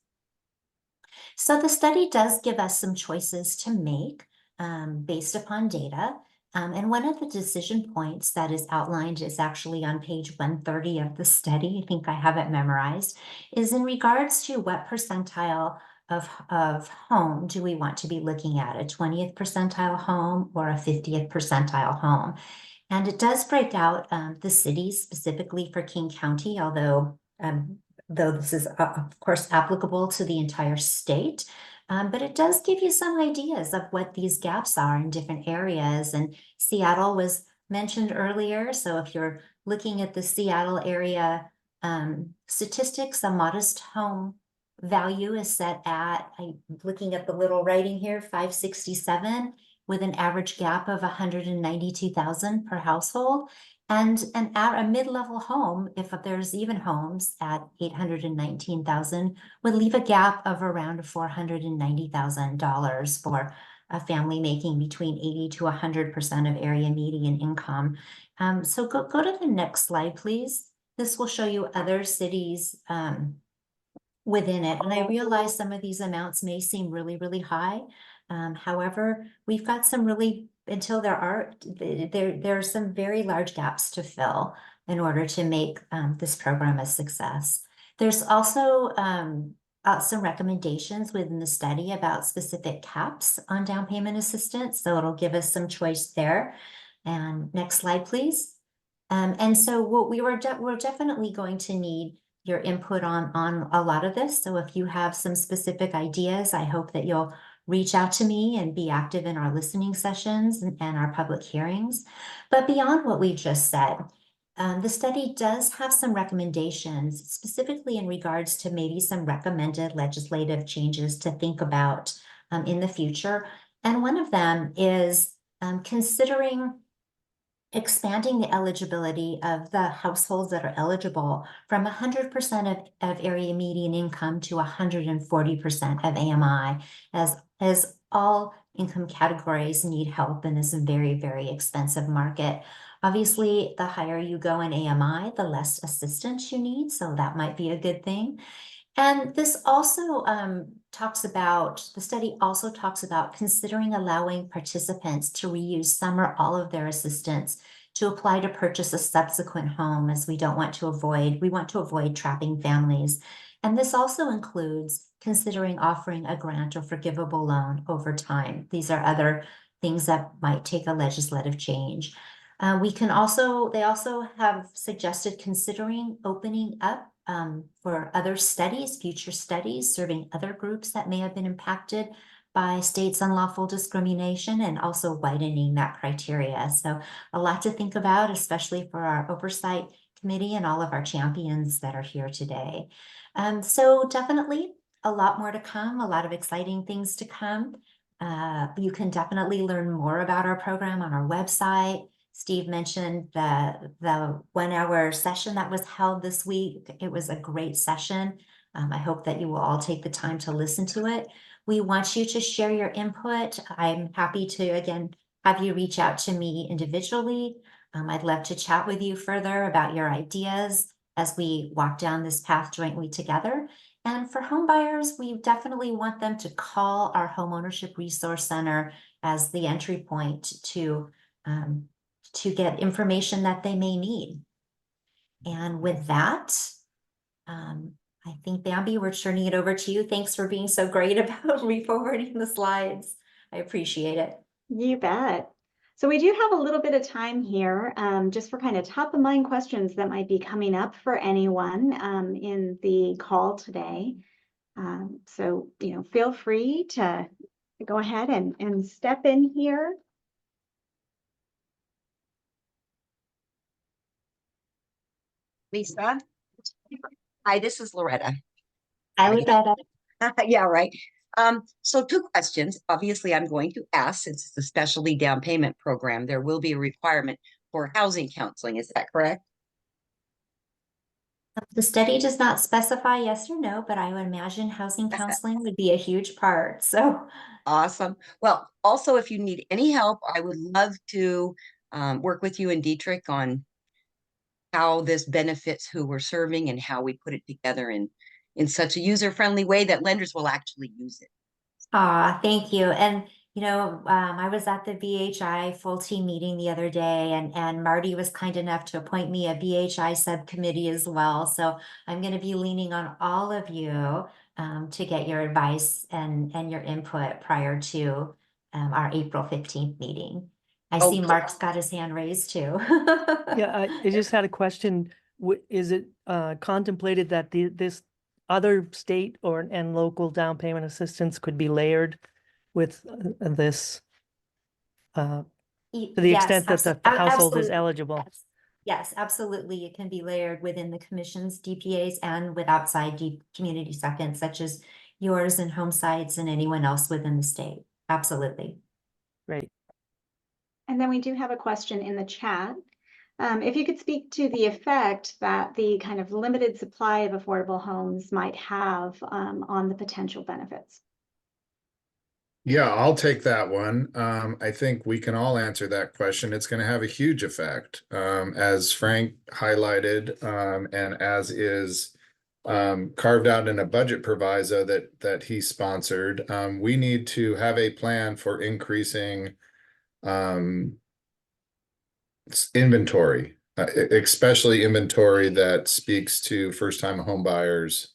So the study does give us some choices to make based upon data. And one of the decision points that is outlined is actually on page 130 of the study. I think I have it memorized, is in regards to what percentile of home do we want to be looking at, a 20th percentile home or a 50th percentile home. And it does break out the cities specifically for King County, although this is, of course, applicable to the entire state. But it does give you some ideas of what these gaps are in different areas. And Seattle was mentioned earlier. So if you're looking at the Seattle area statistics, a modest home value is set at, I'm looking at the little writing here, 567. With an average gap of 192,000 per household, and a mid-level home, if there's even homes at 819,000, would leave a gap of around $490,000 for a family making between 80 to 100% of area median income. So go to the next slide, please. This will show you other cities within it, and I realize some of these amounts may seem really, really high. However, we've got some really, until there are some very large gaps to fill in order to make this program a success. There's also some recommendations within the study about specific caps on down payment assistance, so it'll give us some choice there. And next slide, please. And so what we're definitely going to need your input on a lot of this. So if you have some specific ideas, I hope that you'll reach out to me and be active in our listening sessions and our public hearings. But beyond what we've just said, the study does have some recommendations, specifically in regards to maybe some recommended legislative changes to think about in the future. And one of them is considering expanding the eligibility of the households that are eligible from 100% of area median income to 140% of AMI, as all income categories need help in this very, very expensive market. Obviously, the higher you go in AMI, the less assistance you need, so that might be a good thing. And this also the study also talks about considering allowing participants to reuse some or all of their assistance to apply to purchase a subsequent home, as we want to avoid trapping families. And this also includes considering offering a grant or forgivable loan over time. These are other things that might take a legislative change. They also have suggested considering opening up for other studies, future studies, serving other groups that may have been impacted by states' unlawful discrimination, and also widening that criteria. So a lot to think about, especially for our oversight committee and all of our champions that are here today. So definitely a lot more to come, a lot of exciting things to come. You can definitely learn more about our program on our website. Steve mentioned the 1 hour session that was held this week. It was a great session. I hope that you will all take the time to listen to it. We want you to share your input. I'm happy to, again, have you reach out to me individually. I'd love to chat with you further about your ideas as we walk down this path jointly together. And for home buyers, we definitely want them to call our Homeownership Resource Center as the entry point to get information that they may need. And with that, I think, Bambi, we're turning it over to you. Thanks for being so great about re-forwarding the slides. I appreciate it. You bet. So we do have a little bit of time here just for kind of top of mind questions that might be coming up for anyone in the call today. So, feel free to go ahead and step in here. Lisa. Hi, this is Loretta. Hi, Loretta. Yeah, right. So 2 questions. Obviously, I'm going to ask, since it's a specialty down payment program, there will be a requirement for housing counseling. Is that correct? The study does not specify yes or no, but I would imagine housing counseling would be a huge part. So Awesome. Well, also, if you need any help, I would love to work with you and Dietrich on how this benefits who we're serving and how we put it together in such a user-friendly way that lenders will actually use it. thank you. And I was at the BHI full team meeting the other day, and Marty was kind enough to appoint me a BHI subcommittee as well. So I'm going to be leaning on all of you to get your advice and your input prior to our April 15th meeting. I see Okay. Mark's got his hand raised too. Yeah, I just had a question. Is it contemplated that this other state and local down payment assistance could be layered with this to the extent that the household is eligible? Yes, absolutely. It can be layered within the commission's DPAs and with outside community seconds, such as yours and home sites and anyone else within the state. Absolutely. Great. And then we do have a question in the chat. If you could speak to the effect that the kind of limited supply of affordable homes might have on the potential benefits. Yeah, I'll take that one. I think we can all answer that question. It's going to have a huge effect, as Frank highlighted, and as is carved out in a budget proviso that he sponsored. We need to have a plan for increasing inventory, especially inventory that speaks to first-time home buyers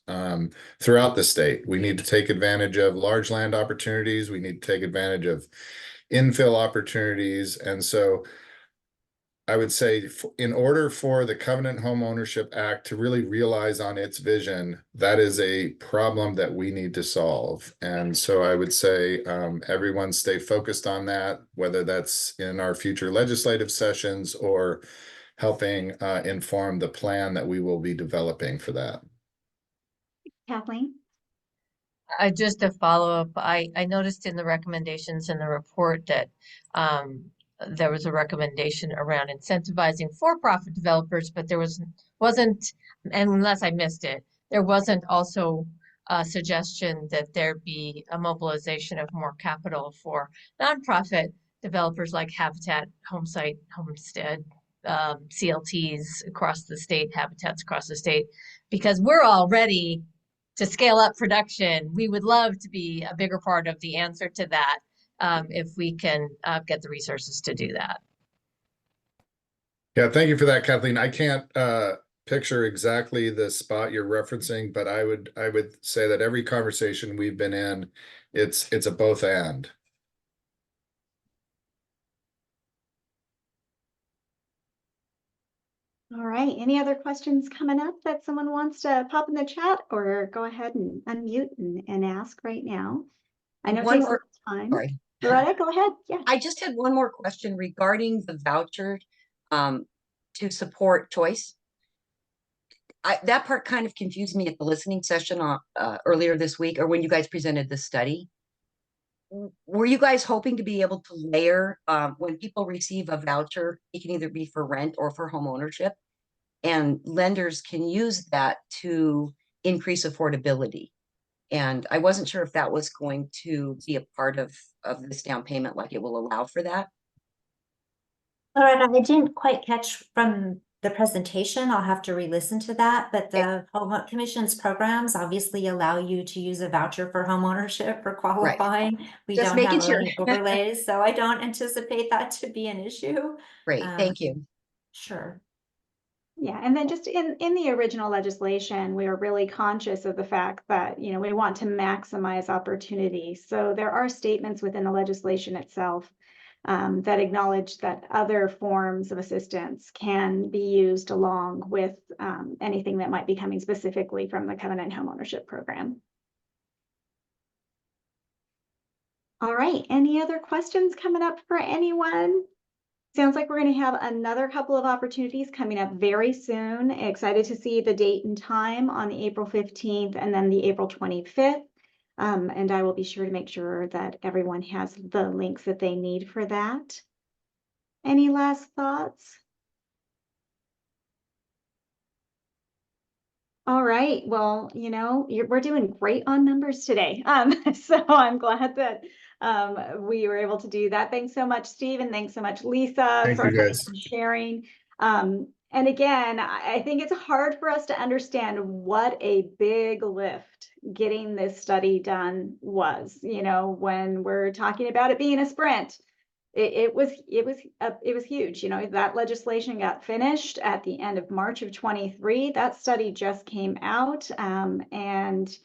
throughout the state. We need to take advantage of large land opportunities. We need to take advantage of infill opportunities. And so I would say in order for the Covenant Homeownership Act to really realize on its vision, that is a problem that we need to solve. And so I would say everyone stay focused on that, whether that's in our future legislative sessions or helping inform the plan that we will be developing for that. Kathleen? Just a follow-up, I noticed in the recommendations in the report that there was a recommendation around incentivizing for-profit developers, but there wasn't, and unless I missed it, there wasn't also a suggestion that there be a mobilization of more capital for nonprofit developers like Habitat, Homesite, Homestead, CLTs across the state, habitats across the state, because we're all ready to scale up production. We would love to be a bigger part of the answer to that if we can get the resources to do that. Yeah, thank you for that, Kathleen. I can't picture exactly the spot you're referencing, but I would say that every conversation we've been in, it's a both and. All right, any other questions coming up that someone wants to pop in the chat or go ahead and unmute and ask right now? I know it One takes more- a little time. Sorry. Loretta, go ahead. Yeah. I just had one more question regarding the voucher to support choice. That part kind of confused me at the listening session earlier this week, or when you guys presented the study. Were you guys hoping to be able to layer when people receive a voucher, it can either be for rent or for home ownership, and lenders can use that to increase affordability? And I wasn't sure if that was going to be a part of this down payment, like it will allow for that. All right, I didn't quite catch from the presentation. I'll have to re-listen to that, but the Home Commission's programs obviously allow you to use a voucher for home ownership for qualifying. We Just don't making have sure. any overlays, so I don't anticipate that to be an issue. Great, thank you. Sure. Yeah, and then just in the original legislation, we were really conscious of the fact that, you know, we want to maximize opportunity. So there are statements within the legislation itself that acknowledge that other forms of assistance can be used along with anything that might be coming specifically from the Covenant Homeownership Program. All right, any other questions coming up for anyone? Sounds like we're going to have another couple of opportunities coming up very soon. Excited to see the date and time on the April 15th and then the April 25th. And I will be sure to make sure that everyone has the links that they need for that. Any last thoughts? All right, well, you know, we're doing great on numbers today. So I'm glad that we were able to do that. Thanks so much, Steve, and thanks so much, Lisa, Thank for you, guys. sharing. And again, I think it's hard for us to understand what a big lift getting this study done was, you know, when we're talking about it being a sprint. It was huge. You know, that legislation got finished at the end of March of 23. That study just came out, and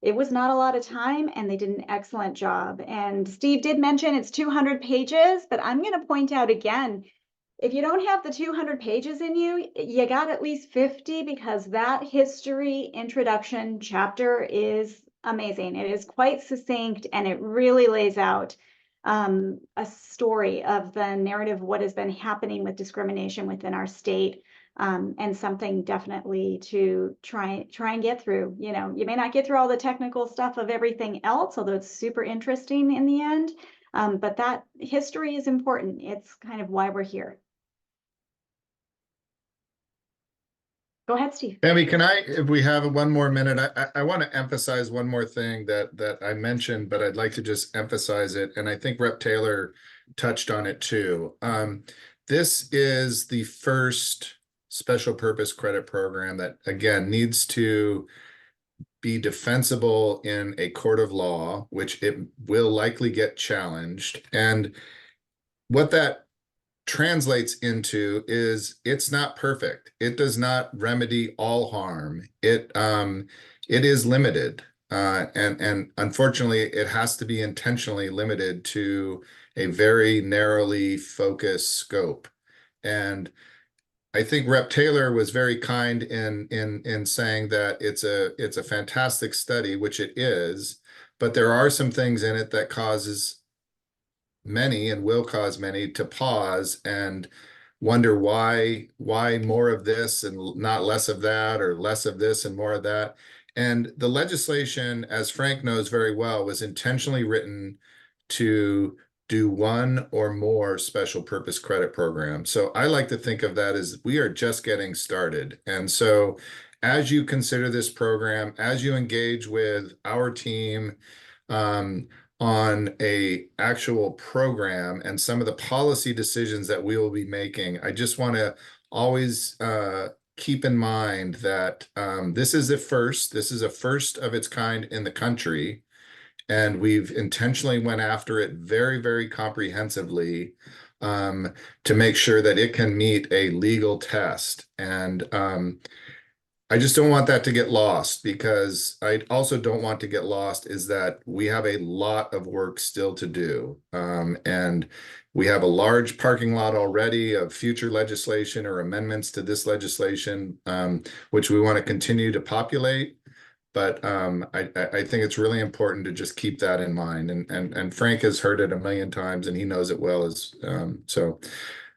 it was not a lot of time, and they did an excellent job. And Steve did mention it's 200 pages, but I'm going to point out again, if you don't have the 200 pages in you, you got at least 50, because that history introduction chapter is amazing. It is quite succinct, and it really lays out a story of the narrative of what has been happening with discrimination within our state, and something definitely to try and get through. You know, you may not get through all the technical stuff of everything else, although it's super interesting in the end, but that history is important. It's kind of why we're here. Go ahead, Steve. Amy, can I, if we have one more minute, I want to emphasize one more thing that I mentioned, but I'd like to just emphasize it. And I think Rep. Taylor touched on it too. This is the first special purpose credit program that, again, needs to be defensible in a court of law, which it will likely get challenged. And what that translates into is it's not perfect. It does not remedy all harm. It is limited, and unfortunately, it has to be intentionally limited to a very narrowly focused scope. And I think Rep. Taylor was very kind in saying that it's a fantastic study, which it is, but there are some things in it that causes many and will cause many to pause and wonder why more of this and not less of that, or less of this and more of that. And the legislation, as Frank knows very well, was intentionally written to do one or more special purpose credit programs. So I like to think of that as we are just getting started. And so as you consider this program, as you engage with our team, on a actual program and some of the policy decisions that we will be making, I just want to always keep in mind that this is a first of its kind in the country. And we've intentionally went after it very, very comprehensively to make sure that it can meet a legal test. And I just don't want that to get lost, because I also don't want to get lost is that we have a lot of work still to do. And we have a large parking lot already of future legislation or amendments to this legislation, which we want to continue to populate. But I think it's really important to just keep that in mind. And Frank has heard it a million times and he knows it well. So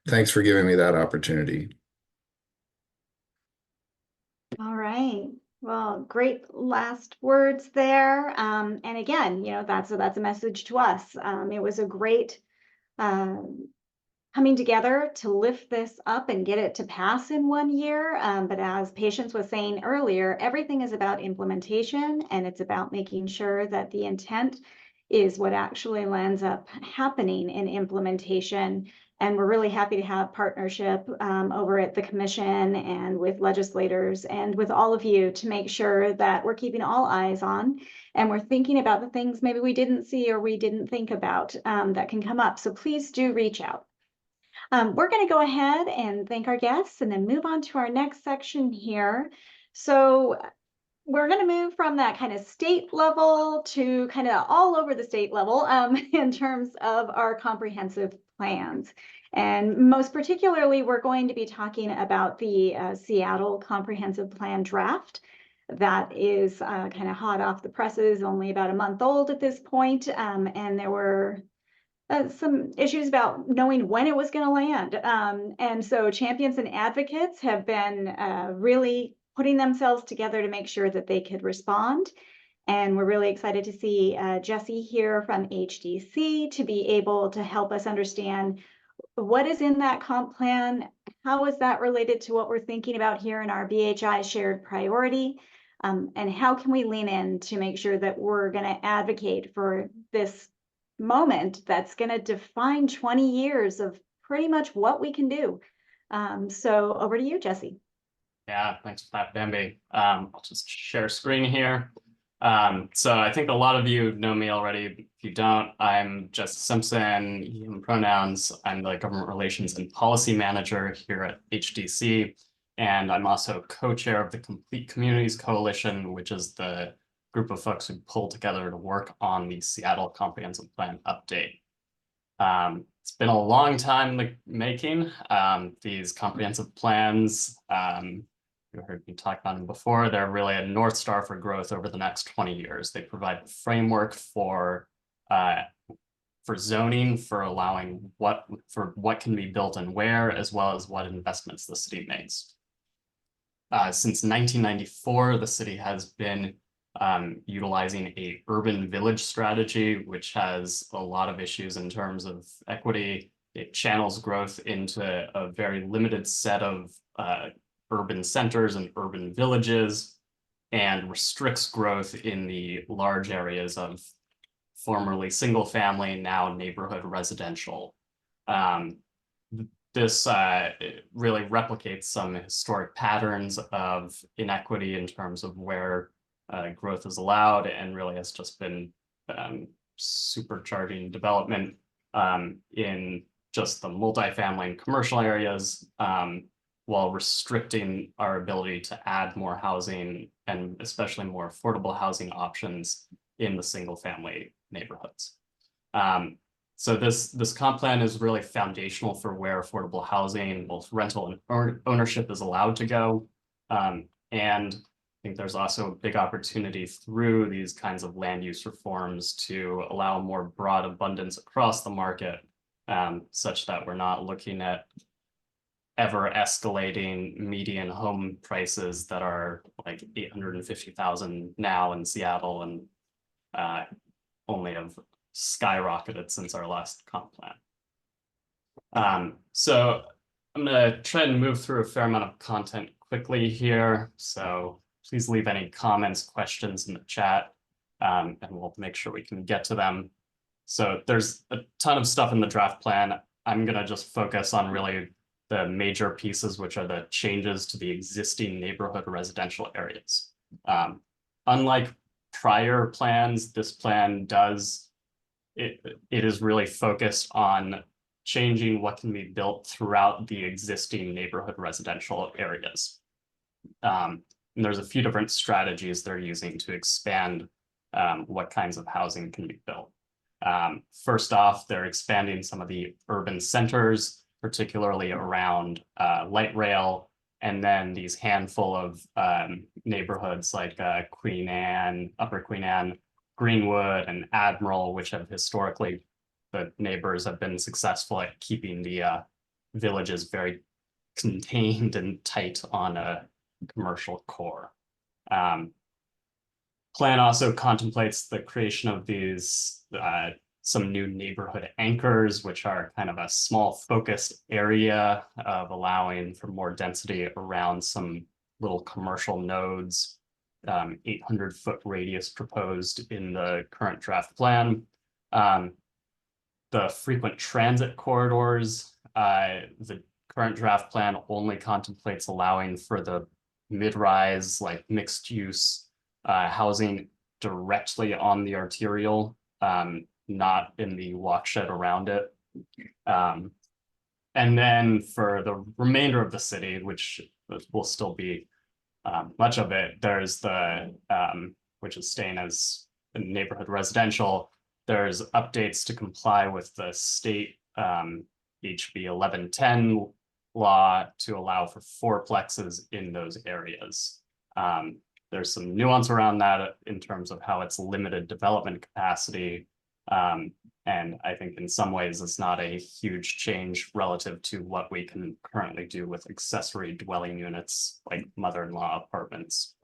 thanks for giving me that opportunity. All right. Well, great last words there. And again, that's a message to us. It was a great coming together to lift this up and get it to pass in 1 year. But as Patience was saying earlier, everything is about implementation, and it's about making sure that the intent is what actually lands up happening in implementation. And we're really happy to have partnership over at the commission and with legislators and with all of you to make sure that we're keeping all eyes on and we're thinking about the things maybe we didn't see or we didn't think about that can come up. So please do reach out. We're going to go ahead and thank our guests and then move on to our next section here. So we're going to move from that kind of state level to kind of all over the state level in terms of our comprehensive plans. And most particularly, we're going to be talking about the Seattle Comprehensive Plan draft. That is kind of hot off the presses, only about a month old at this point. And there were some issues about knowing when it was going to land. And so champions and advocates have been really putting themselves together to make sure that they could respond. And we're really excited to see Jesse here from HDC to be able to help us understand what is in that comp plan, how is that related to what we're thinking about here in our BHI shared priority, and how can we lean in to make sure that we're going to advocate for this moment that's going to define 20 years of pretty much what we can do. So over to you, Jesse. Yeah, thanks for that, Bambi. I'll just share screen here. So I think a lot of you know me already. If you don't, I'm Jesse Simpson, he, him pronouns. I'm the Government Relations and Policy Manager here at HDC. And I'm also co-chair of the Complete Communities Coalition, which is the group of folks who pulled together to work on the Seattle Comprehensive Plan update. It's been a long time in the making. These comprehensive plans, you heard me talk about them before, they're really a North Star for growth over the next 20 years. They provide a framework for zoning, for allowing what can be built and where, as well as what investments the city makes. Since 1994, the city has been utilizing a urban village strategy, which has a lot of issues in terms of equity. It channels growth into a very limited set of urban centers and urban villages, and restricts growth in the large areas of formerly single family, now neighborhood residential. This really replicates some historic patterns of inequity in terms of where growth is allowed, and really has just been supercharging development in just the multifamily and commercial areas, while restricting our ability to add more housing, and especially more affordable housing options in the single family neighborhoods. So this comp plan is really foundational for where affordable housing, both rental and ownership, is allowed to go. And I think there's also a big opportunity through these kinds of land use reforms to allow more broad abundance across the market, such that we're not looking at ever escalating median home prices that are like 850,000 now in Seattle and only have skyrocketed since our last comp plan. So I'm gonna try and move through a fair amount of content quickly here. So please leave any comments, questions in the chat, and we'll make sure we can get to them. So there's a ton of stuff in the draft plan. I'm gonna just focus on really the major pieces, which are the changes to the existing neighborhood residential areas. Unlike prior plans, this plan it is really focused on changing what can be built throughout the existing neighborhood residential areas. And there's a few different strategies they're using to expand what kinds of housing can be built. First off, they're expanding some of the urban centers, particularly around light rail, and then these handful of neighborhoods like Queen Anne, Upper Queen Anne, Greenwood, and Admiral, which have historically, the neighbors have been successful at keeping the villages very contained and tight on a commercial core. Plan also contemplates the creation of these some new neighborhood anchors, which are kind of a small focused area of allowing for more density around some little commercial nodes. 800-foot radius proposed in the current draft plan. The frequent transit corridors, the current draft plan only contemplates allowing for the mid-rise, like mixed use housing directly on the arterial, not in the walkshed around it. And then for the remainder of the city, which will still be much of it, there's the, which is staying as a neighborhood residential, there's updates to comply with the state HB 1110 law to allow for fourplexes in those areas. There's some nuance around that in terms of how it's limited development capacity. And I think in some ways it's not a huge change relative to what we can currently do with accessory dwelling units like mother-in-law apartments.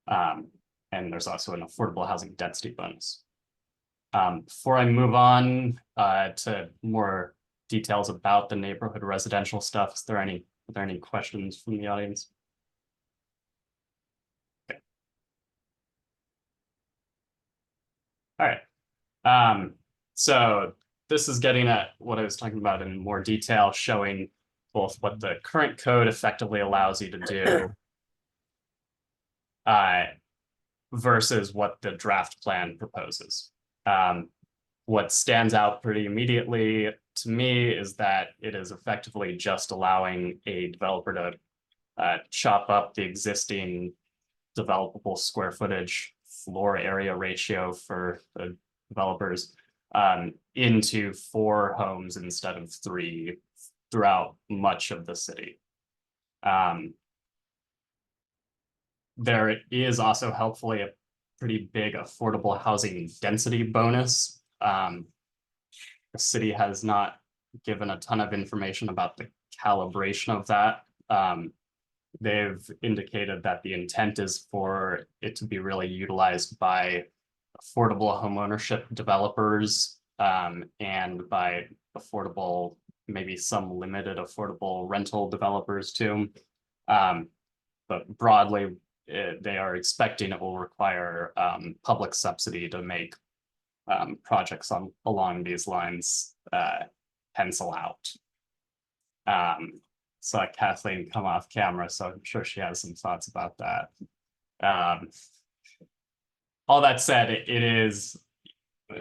And there's also an affordable housing density bonus. Before I move on to more details about the neighborhood residential stuff, are there any questions from the audience? Okay. All right. So this is getting at what I was talking about in more detail, showing both what the current code effectively allows you to do versus what the draft plan proposes. What stands out pretty immediately to me is that it is effectively just allowing a developer to chop up the existing developable square footage floor area ratio for the developers into 4 homes instead of 3 throughout much of the city. There is also helpfully a pretty big affordable housing density bonus. The city has not given a ton of information about the calibration of that. They've indicated that the intent is for it to be really utilized by affordable homeownership developers and by affordable, maybe some limited affordable rental developers too. But broadly, they are expecting it will require public subsidy to make projects along these lines pencil out. Saw Kathleen come off camera, so I'm sure she has some thoughts about that. All that said, it is,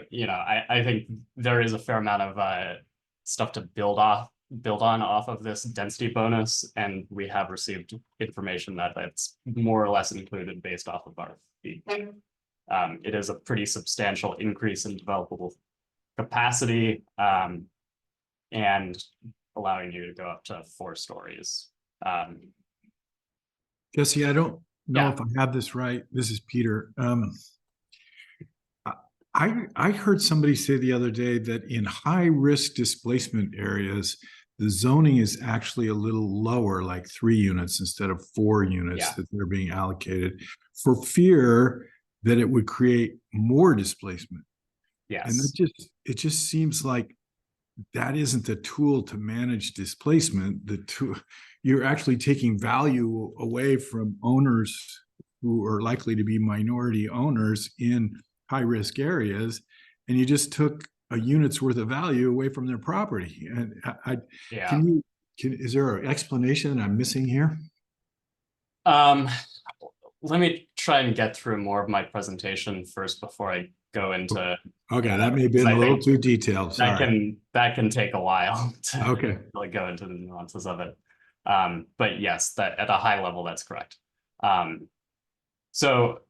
you know, I think there is a fair amount of stuff to build on off of this density bonus, and we have received information that it's more or less included based off of our feedback. It is a pretty substantial increase in developable capacity, and allowing you to go up to 4 stories. Jesse, I don't know Yeah. if I have this right. This is Peter. I heard somebody say the other day that in high risk displacement areas, the zoning is actually a little lower, like 3 units instead of 4 units Yeah. that they're being allocated for fear that it would create more displacement. And Yes. it just seems like that isn't the tool to manage displacement. You're actually taking value away from owners who are likely to be minority owners in high risk areas, and you just took a unit's worth of value away from their property. And Yeah. is there an explanation I'm missing here? Let me try and get through more of my presentation first before I go into. Okay, that may have been a little too detailed. Sorry. That can take a while to Okay. really go into the nuances of it. But yes, that at a high level, that's correct. So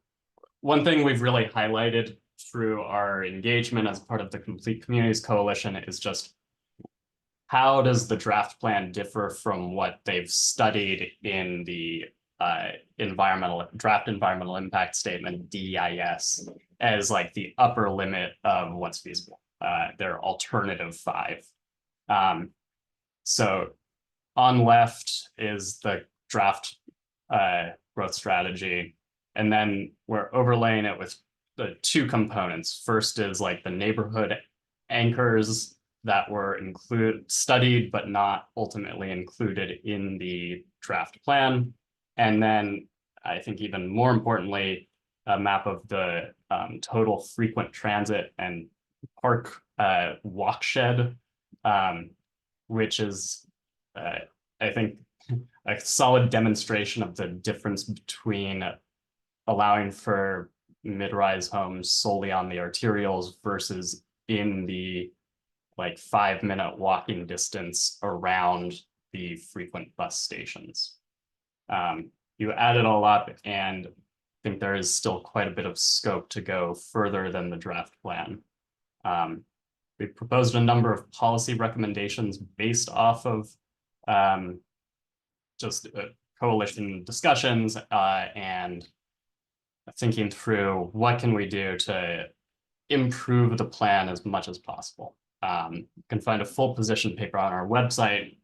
one thing we've really highlighted through our engagement as part of the Complete Communities Coalition is just how does the draft plan differ from what they've studied in the draft environmental impact statement, DEIS, as like the upper limit of what's feasible, their alternative 5. So on left is the draft growth strategy, and then we're overlaying it with the 2 components. First is like the neighborhood anchors that were studied but not ultimately included in the draft plan. And then I think even more importantly, a map of the total frequent transit and park walkshed, which is, I think, a solid demonstration of the difference between allowing for mid-rise homes solely on the arterials versus in the like 5-minute walking distance around the frequent bus stations. You add it all up, and I think there is still quite a bit of scope to go further than the draft plan. We proposed a number of policy recommendations based off of just coalition discussions and thinking through what can we do to improve the plan as much as possible. You can find a full position paper on our website.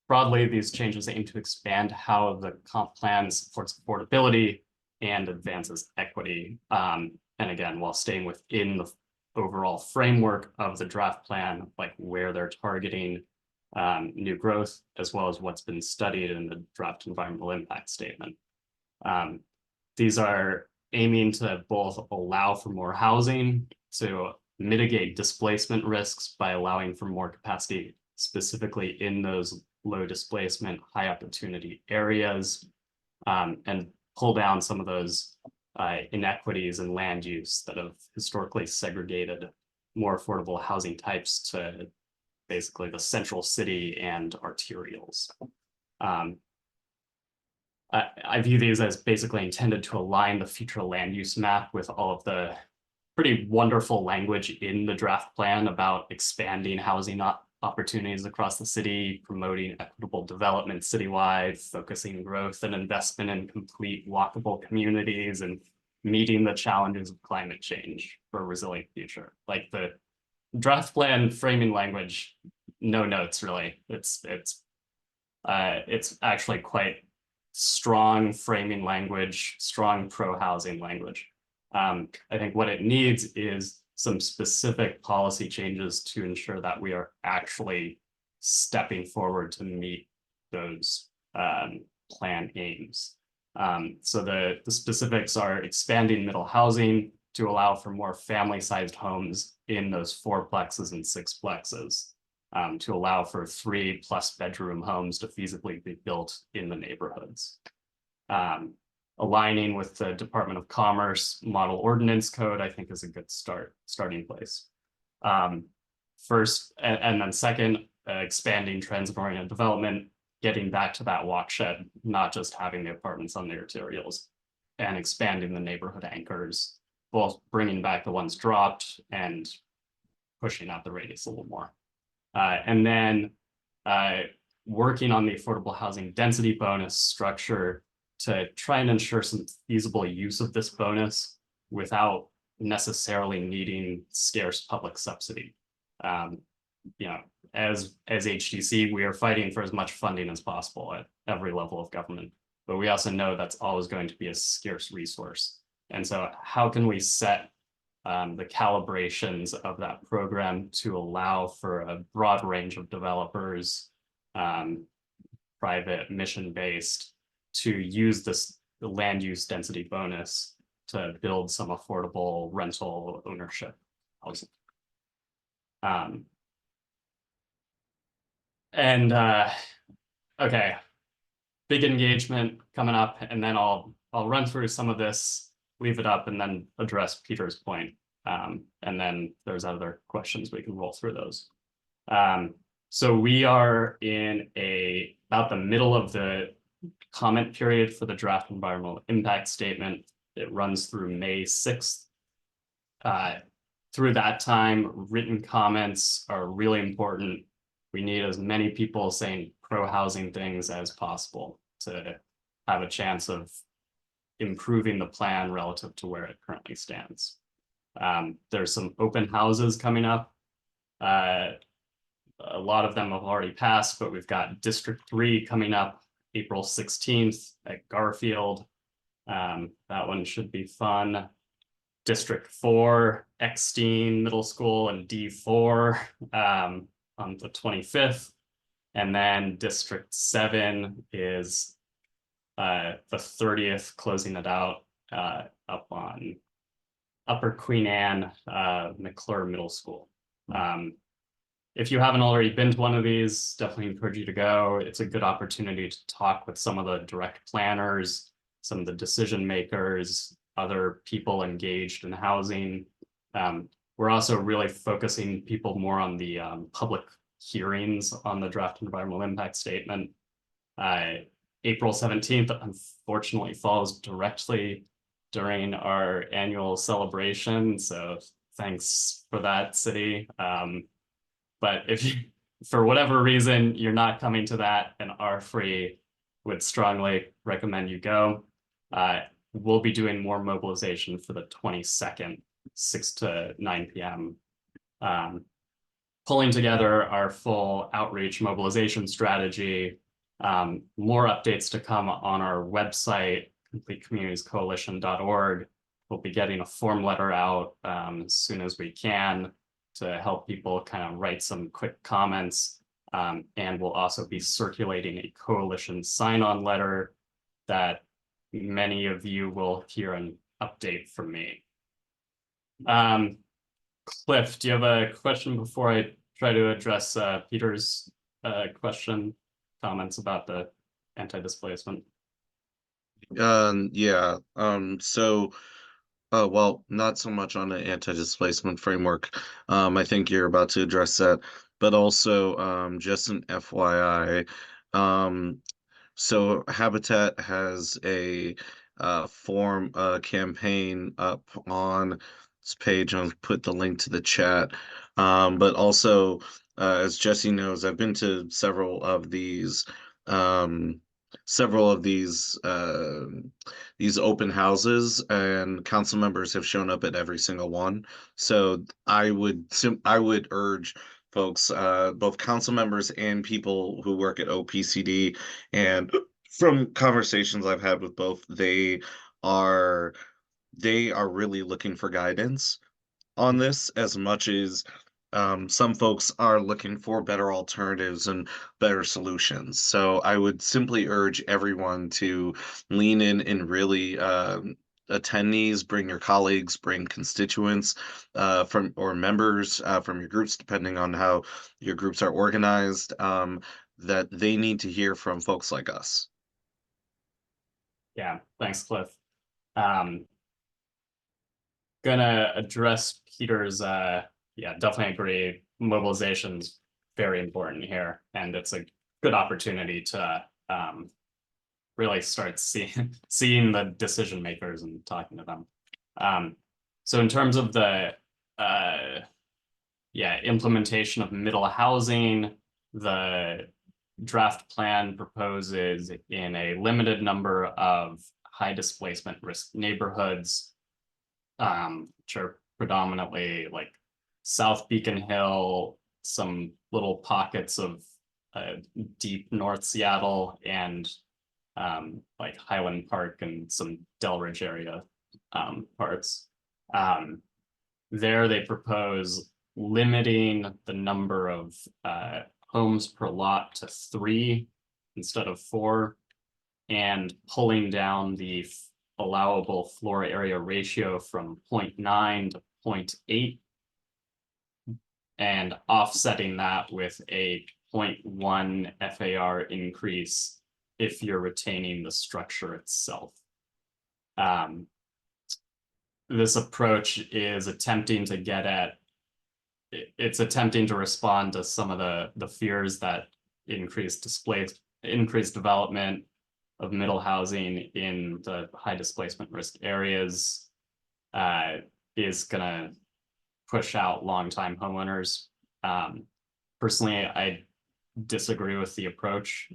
Broadly, these changes aim to expand how the comp plan supports affordability and advances equity. And again, while staying within the overall framework of the draft plan, like where they're targeting new growth, as well as what's been studied in the draft environmental impact statement. These are aiming to both allow for more housing, to mitigate displacement risks by allowing for more capacity, specifically in those low displacement, high opportunity areas, and pull down some of those inequities in land use that have historically segregated more affordable housing types to basically the central city and arterials. I view these as basically intended to align the future land use map with all of the pretty wonderful language in the draft plan about expanding housing opportunities across the city, promoting equitable development citywide, focusing growth and investment in complete walkable communities, and meeting the challenges of climate change for a resilient future. Like the draft plan framing language, no notes really. It's actually quite strong framing language, strong pro-housing language. I think what it needs is some specific policy changes to ensure that we are actually stepping forward to meet those plan aims. So the specifics are expanding middle housing to allow for more family-sized homes in those 4-plexes and 6-plexes, to allow for 3+ bedroom homes to feasibly be built in the neighborhoods. Aligning with the Department of Commerce model ordinance code, I think, is a good starting place. First, and then second, expanding transit-oriented development, getting back to that walkshed, not just having the apartments on the arterials, and expanding the neighborhood anchors, both bringing back the ones dropped and pushing out the radius a little more. And then working on the affordable housing density bonus structure to try and ensure some feasible use of this bonus without necessarily needing scarce public subsidy. You know, as HDC, we are fighting for as much funding as possible at every level of government, but we also know that's always going to be a scarce resource. And so how can we set the calibrations of that program to allow for a broad range of developers, private, mission-based, to use this land use density bonus to build some affordable rental ownership housing. Okay, big engagement coming up, and then I'll run through some of this, leave it up, and then address Peter's point. And then there's other questions, we can roll through those. So we are in about the middle of the comment period for the draft environmental impact statement. It runs through May 6th. Through that time, written comments are really important. We need as many people saying pro-housing things as possible to have a chance of improving the plan relative to where it currently stands. There's some open houses coming up. A lot of them have already passed, but we've got District 3 coming up April 16th at Garfield. That one should be fun. District 4, Eckstein Middle School, and D4 on the 25th. And then District 7 is the 30th, closing it out up on Upper Queen Anne, McClure Middle School. If you haven't already been to one of these, definitely encourage you to go. It's a good opportunity to talk with some of the direct planners, some of the decision makers, other people engaged in housing. We're also really focusing people more on the public hearings on the draft environmental impact statement. April 17th, unfortunately, falls directly during our annual celebration. So thanks for that, city. But if you, for whatever reason, you're not coming to that and are free, would strongly recommend you go. We'll be doing more mobilization for the 22nd, 6 to 9 p.m. Pulling together our full outreach mobilization strategy. More updates to come on our website, completecommunitiescoalition.org. We'll be getting a form letter out as soon as we can to help people kind of write some quick comments. And we'll also be circulating a coalition sign-on letter that many of you will hear an update from me. Cliff, do you have a question before I try to address Peter's comments about the anti-displacement? Yeah. Well, not so much on the anti-displacement framework. I think you're about to address that, but also just an FYI. So Habitat has a campaign up on its page. I'll put the link to the chat. But also, as Jesse knows, I've been to several of these open houses, and council members have shown up at every single one. So I would urge folks, both council members and people who work at OPCD, and from conversations I've had with both, they are really looking for guidance on this as much as some folks are looking for better alternatives and better solutions. So I would simply urge everyone to lean in and really attend these, bring your colleagues, bring constituents or members from your groups, depending on how your groups are organized, that they need to hear from folks like us. Yeah, thanks, Cliff. Gonna address Peter's, yeah, definitely agree. Mobilization's very important here, and it's a good opportunity to really start seeing the decision makers and talking to them. So in terms of the implementation of middle housing. The draft plan proposes in a limited number of high displacement risk neighborhoods, which are predominantly like South Beacon Hill, some little pockets of deep North Seattle, and like Highland Park and some Delridge area parts. There they propose limiting the number of homes per lot to 3 instead of 4, and pulling down the allowable floor area ratio from 0.9 to 0.8, and offsetting that with a 0.1 FAR increase if you're retaining the structure itself. This approach is attempting to get at, it's attempting to respond to some of the fears that increased development of middle housing in the high displacement risk areas is gonna push out longtime homeowners. Personally, I disagree with the approach.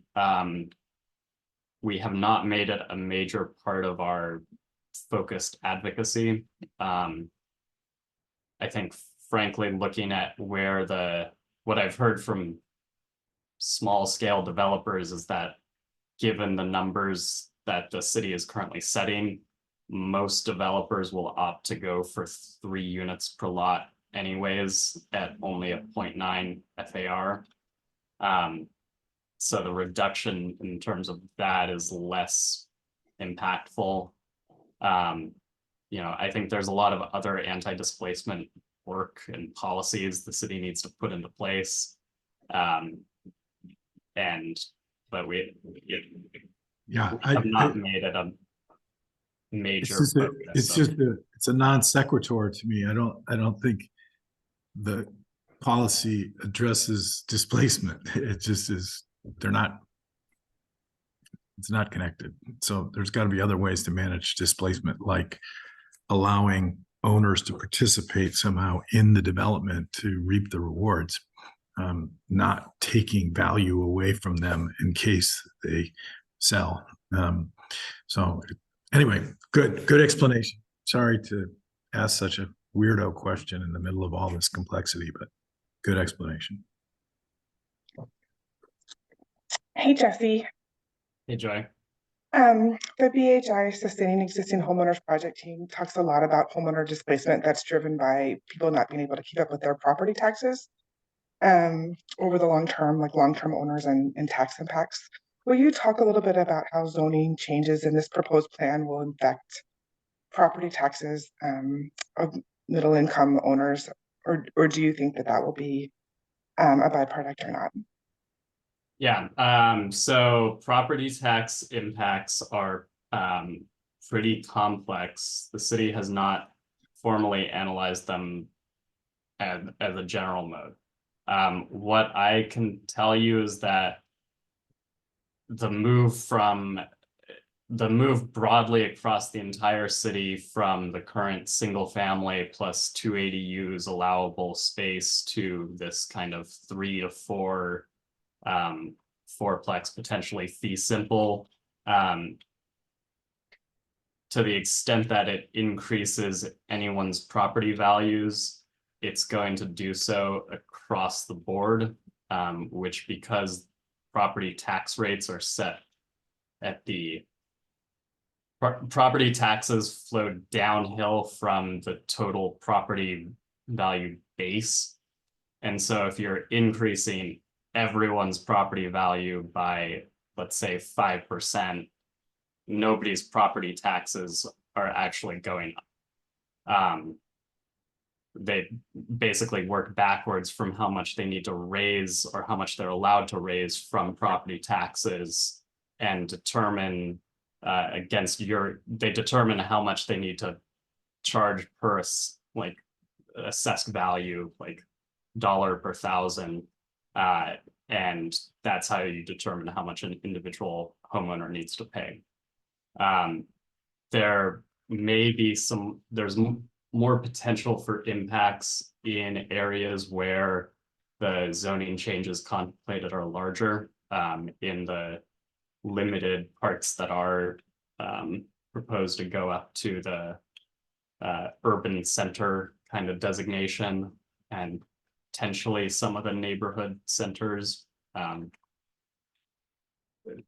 We have not made it a major part of our focused advocacy. I think, frankly, looking at what I've heard from small scale developers is that given the numbers that the city is currently setting, most developers will opt to go for 3 units per lot anyways at only a 0.9 FAR. So the reduction in terms of that is less impactful. I think there's a lot of other anti-displacement work and policies the city needs to put into place. But we have not made it a major focus. It's a non sequitur to me. I don't think the policy addresses displacement. It just is, it's not connected. So there's got to be other ways to manage displacement, like allowing owners to participate somehow in the development to reap the rewards, not taking value away from them in case they sell. So anyway, good explanation. Sorry to ask such a weirdo question in the middle of all this complexity, but good explanation. Hey, Jesse. Hey, Joy. The BHI Sustaining Existing Homeowners Project team talks a lot about homeowner displacement that's driven by people not being able to keep up with their property taxes over the long term, like long-term owners and tax impacts. Will you talk a little bit about how zoning changes in this proposed plan will affect property taxes of middle-income owners, or do you think that will be a byproduct or not? Yeah, so property tax impacts are pretty complex. The city has not formally analyzed them as a general mode. What I can tell you is that the move broadly across the entire city from the current single family plus 2 ADUs allowable space to this kind of 3 to 4 fourplex, potentially fee simple, to the extent that it increases anyone's property values, it's going to do so across the board, which, because property tax rates are set at the property taxes flow downhill from the total property value base. And so if you're increasing everyone's property value by, let's say, 5%, nobody's property taxes are actually going up. They basically work backwards from how much they need to raise or how much they're allowed to raise from property taxes, and determine they determine how much they need to charge per assessed value, like dollar per thousand. And that's how you determine how much an individual homeowner needs to pay. There may be there's more potential for impacts in areas where the zoning changes contemplated are larger, in the limited parts that are proposed to go up to the urban center kind of designation, and potentially some of the neighborhood centers.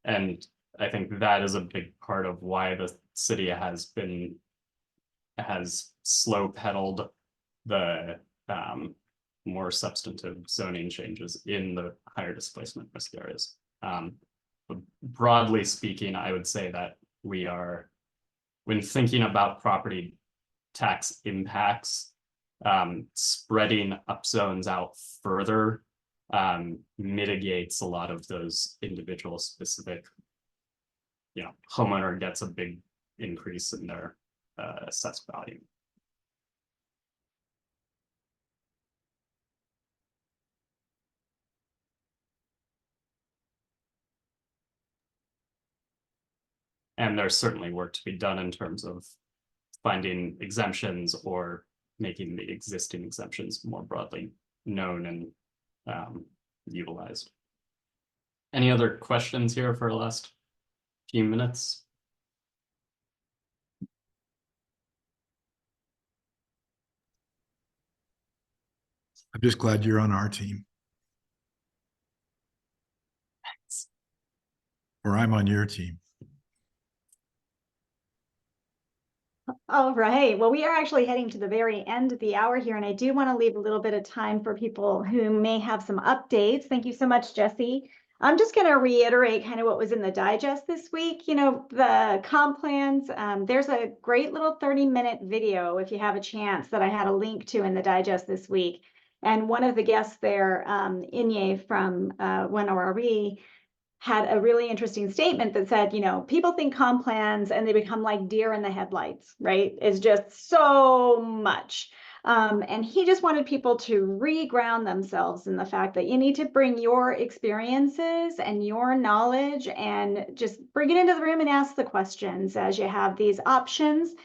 And I think that is a big part of why the city has slow pedaled the more substantive zoning changes in the higher displacement risk areas. But broadly speaking, I would say that we are, when thinking about property tax impacts, spreading up zones out further mitigates a lot of those individual specific, homeowner gets a big increase in their assessed value. And there's certainly work to be done in terms of finding exemptions or making the existing exemptions more broadly known and utilized. Any other questions here for the last few minutes? I'm just glad you're on our team. Thanks. Or I'm on your team. All right. Well, we are actually heading to the very end of the hour here, and I do want to leave a little bit of time for people who may have some updates. Thank you so much, Jesse. I'm just going to reiterate kind of what was in the digest this week. The comp plans, there's a great little 30-minute video, if you have a chance, that I had a link to in the digest this week. And one of the guests there, Inye from WNRE, had a really interesting statement that said, people think comp plans and they become like deer in the headlights, right? It's just so much. And he just wanted people to re-ground themselves in the fact that you need to bring your experiences and your knowledge and just bring it into the room and ask the questions as you have these options.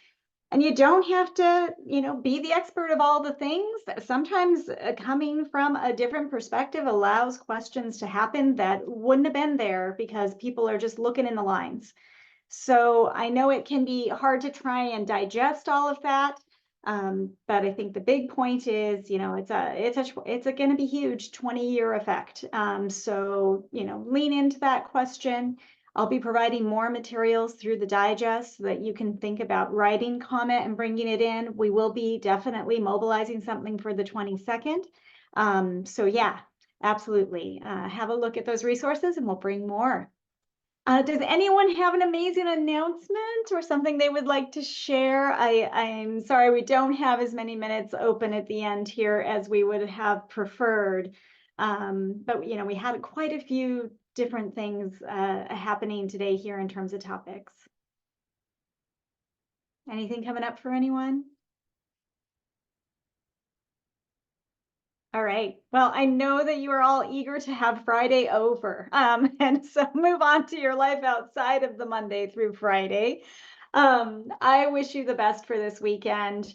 And you don't have to, be the expert of all the things. Sometimes coming from a different perspective allows questions to happen that wouldn't have been there because people are just looking in the lines. So I know it can be hard to try and digest all of that. But I think the big point is, it's going to be huge 20-year effect. So, lean into that question. I'll be providing more materials through the digest so that you can think about writing comment and bringing it in. We will be definitely mobilizing something for the 22nd. So yeah, absolutely. Have a look at those resources and we'll bring more. Does anyone have an amazing announcement or something they would like to share? I'm sorry, we don't have as many minutes open at the end here as we would have preferred. But we had quite a few different things happening today here in terms of topics. Anything coming up for anyone? All right. Well, I know that you are all eager to have Friday over, and so move on to your life outside of the Monday through Friday. I wish you the best for this weekend.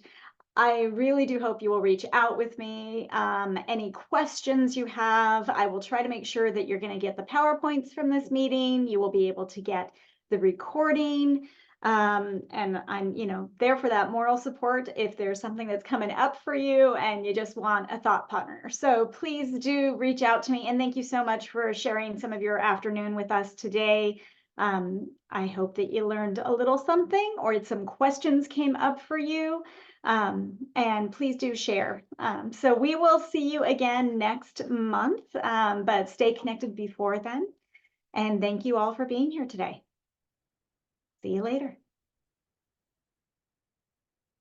I really do hope you will reach out with me. Any questions you have, I will try to make sure that you're going to get the PowerPoints from this meeting. You will be able to get the recording. And I'm, there for that moral support if there's something that's coming up for you and you just want a thought partner. So please do reach out to me. And thank you so much for sharing some of your afternoon with us today. I hope that you learned a little something or some questions came up for you. And please do share. So we will see you again next month, but stay connected before then. And thank you all for being here today. See you later.